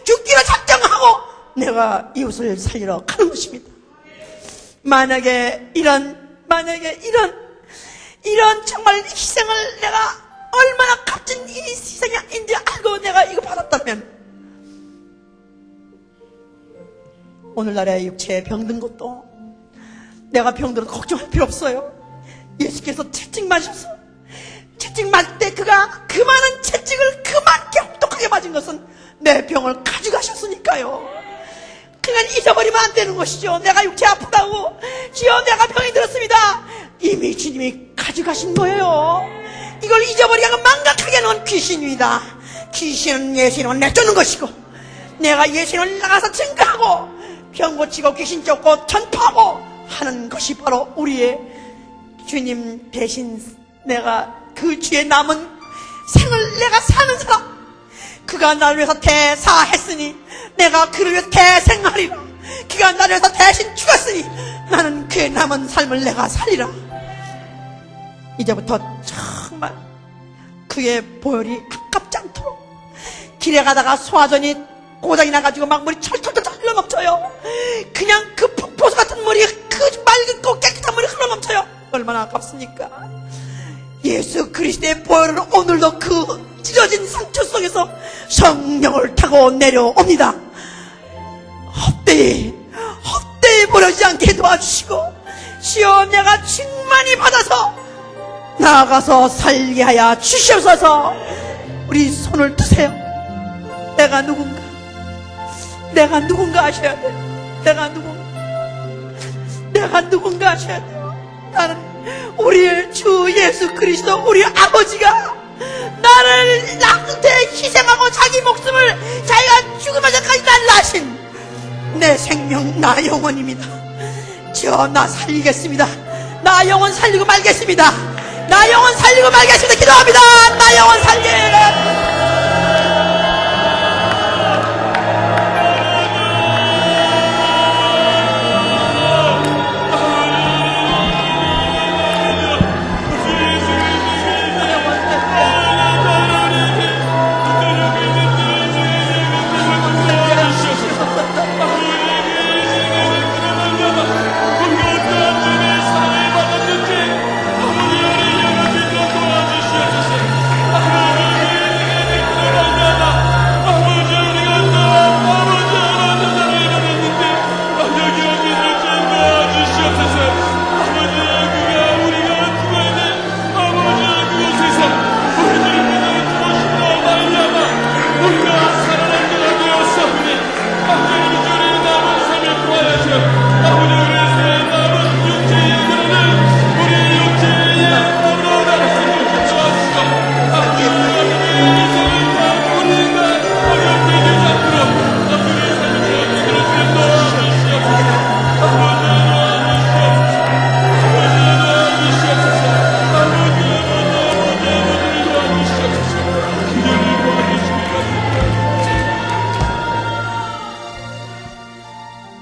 죽기로 작정하고 내가 이웃을 살리러 가는 것입니다. 만약에 이런 정말 희생을 내가 얼마나 값진 이 희생인지 알고 내가 이거 받았다면, 오늘날의 육체에 병든 것도 내가 병들어도 걱정할 필요 없어요. 예수께서 채찍 맞으셔서, 채찍 맞을 때 그가 그 많은 채찍을 그만큼 혹독하게 맞은 것은 내 병을 가져가셨으니까요. 그냥 잊어버리면 안 되는 것이죠. 내가 육체 아프다고, 주여 내가 병이 들었습니다, 이미 주님이 가져가신 거예요. 이걸 잊어버리고 망각하게 놓은 귀신입니다. 귀신은 예수님을 내쫓는 것이고, 내가 예수님을 나가서 증거하고 병 고치고 귀신 쫓고 전파하고 하는 것이 바로 우리의 주님 대신 내가 그 주에 남은 생을 내가 사는 사람. 그가 나를 위해서 대사했으니 내가 그를 위해서 대생하리라. 그가 나를 위해서 대신 죽었으니 나는 그의 남은 삶을 내가 살리라. 이제부터 정말 그의 보혈이 아깝지 않도록, 길에 가다가 소화전이 고장이 나가지고 막 물이 철철철 흘러넘쳐요. 그냥 그 폭포수 같은 물이, 그 맑고 깨끗한 물이 흘러넘쳐요. 얼마나 아깝습니까? 예수 그리스도의 보혈은 오늘도 그 찢어진 상처 속에서 성령을 타고 내려옵니다. 헛되이 버려지지 않게 도와주시고, 주여 내가 충만히 받아서 나아가서 살게 하여 주시옵소서. 우리 손을 드세요. 내가 누군가 하셔야 돼요. 내가 누군가 하셔야 돼요. 나는 우리의 주 예수 그리스도, 우리 아버지가 나를 나한테 희생하고 자기 목숨을 자기가 죽으면서까지 날 낳으신 내 생명, 나 영혼입니다. 주여 나 살리겠습니다. 나 영혼 살리고 말겠습니다. 나 영혼 살리고 말겠습니다. 기도합니다. 나 영혼 살게.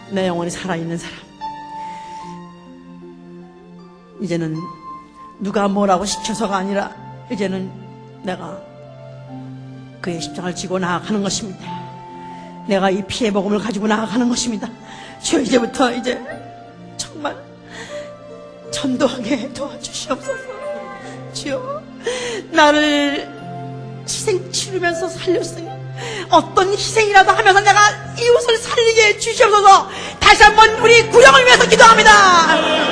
내 영혼이 살아있는 사람, 이제는 누가 뭐라고 시켜서가 아니라 이제는 내가 그의 십자가를 지고 나아가는 것입니다. 내가 이 피의 복음을 가지고 나아가는 것입니다. 주여 이제부터 이제 정말 전도하게 도와주시옵소서. 주여 나를 희생 치르면서 살렸으니 어떤 희생이라도 하면서 내가 이웃을 살리게 해 주시옵소서. 다시 한번 우리 구령을 위해서 기도합니다.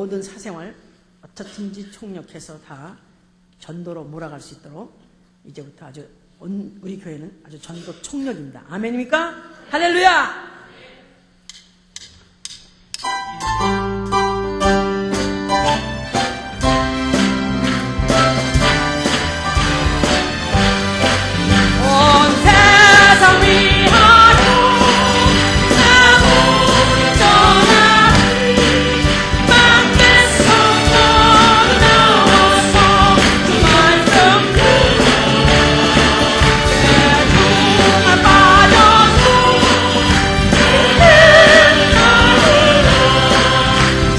모든 사생활 어떻든지 총력해서 다 전도로 몰아갈 수 있도록 이제부터 아주 우리 교회는 아주 전도 총력입니다. 아멘입니까? 할렐루야! 온 세상 위하여 나무를 떠나리 밖에서 나와서 그 말씀 대중에 빠져서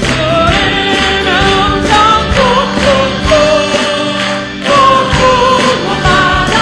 그는 엄청 꾹꾹꾹 받아라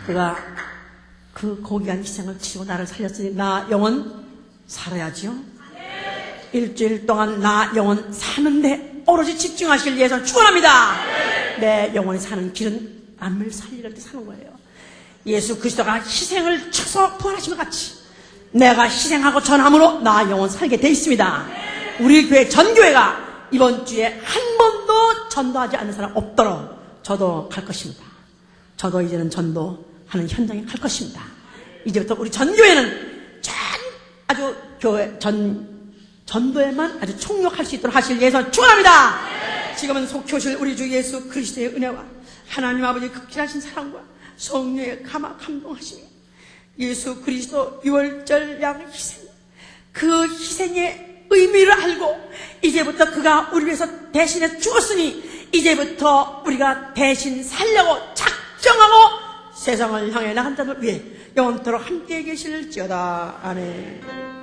그가 그 고귀한 희생을 치고 나를 살렸으니 나 영원 살아야지요. 일주일 동안 나 영원 사는데 오로지 집중하실 예수 축원합니다. 내 영원히 사는 길은 남을 살리는 데 사는 거예요. 예수 그리스도가 희생을 쳐서 부활하신 것 같이 내가 희생하고 전함으로 나 영원 살게 돼 있습니다. 우리 교회 전교회가 이번 주에 한 번도 전도하지 않는 사람 없도록 저도 갈 것입니다. 저도 이제는 전도하는 현장에 갈 것입니다. 이제부터 우리 전교회는 아주 교회 전도에만 아주 총력할 수 있도록 하실 예수 축원합니다. 지금은 속히 오실 우리 주 예수 그리스도의 은혜와 하나님 아버지 극진하신 사랑과 성령의 감동하심이 예수 그리스도 유월절 양 희생 그 희생의 의미를 알고 이제부터 그가 우리 위해서 대신해 죽었으니 이제부터 우리가 대신 살려고 작정하고 세상을 향해 나간 자들 위해 영원토록 함께 계실지어다. 아멘.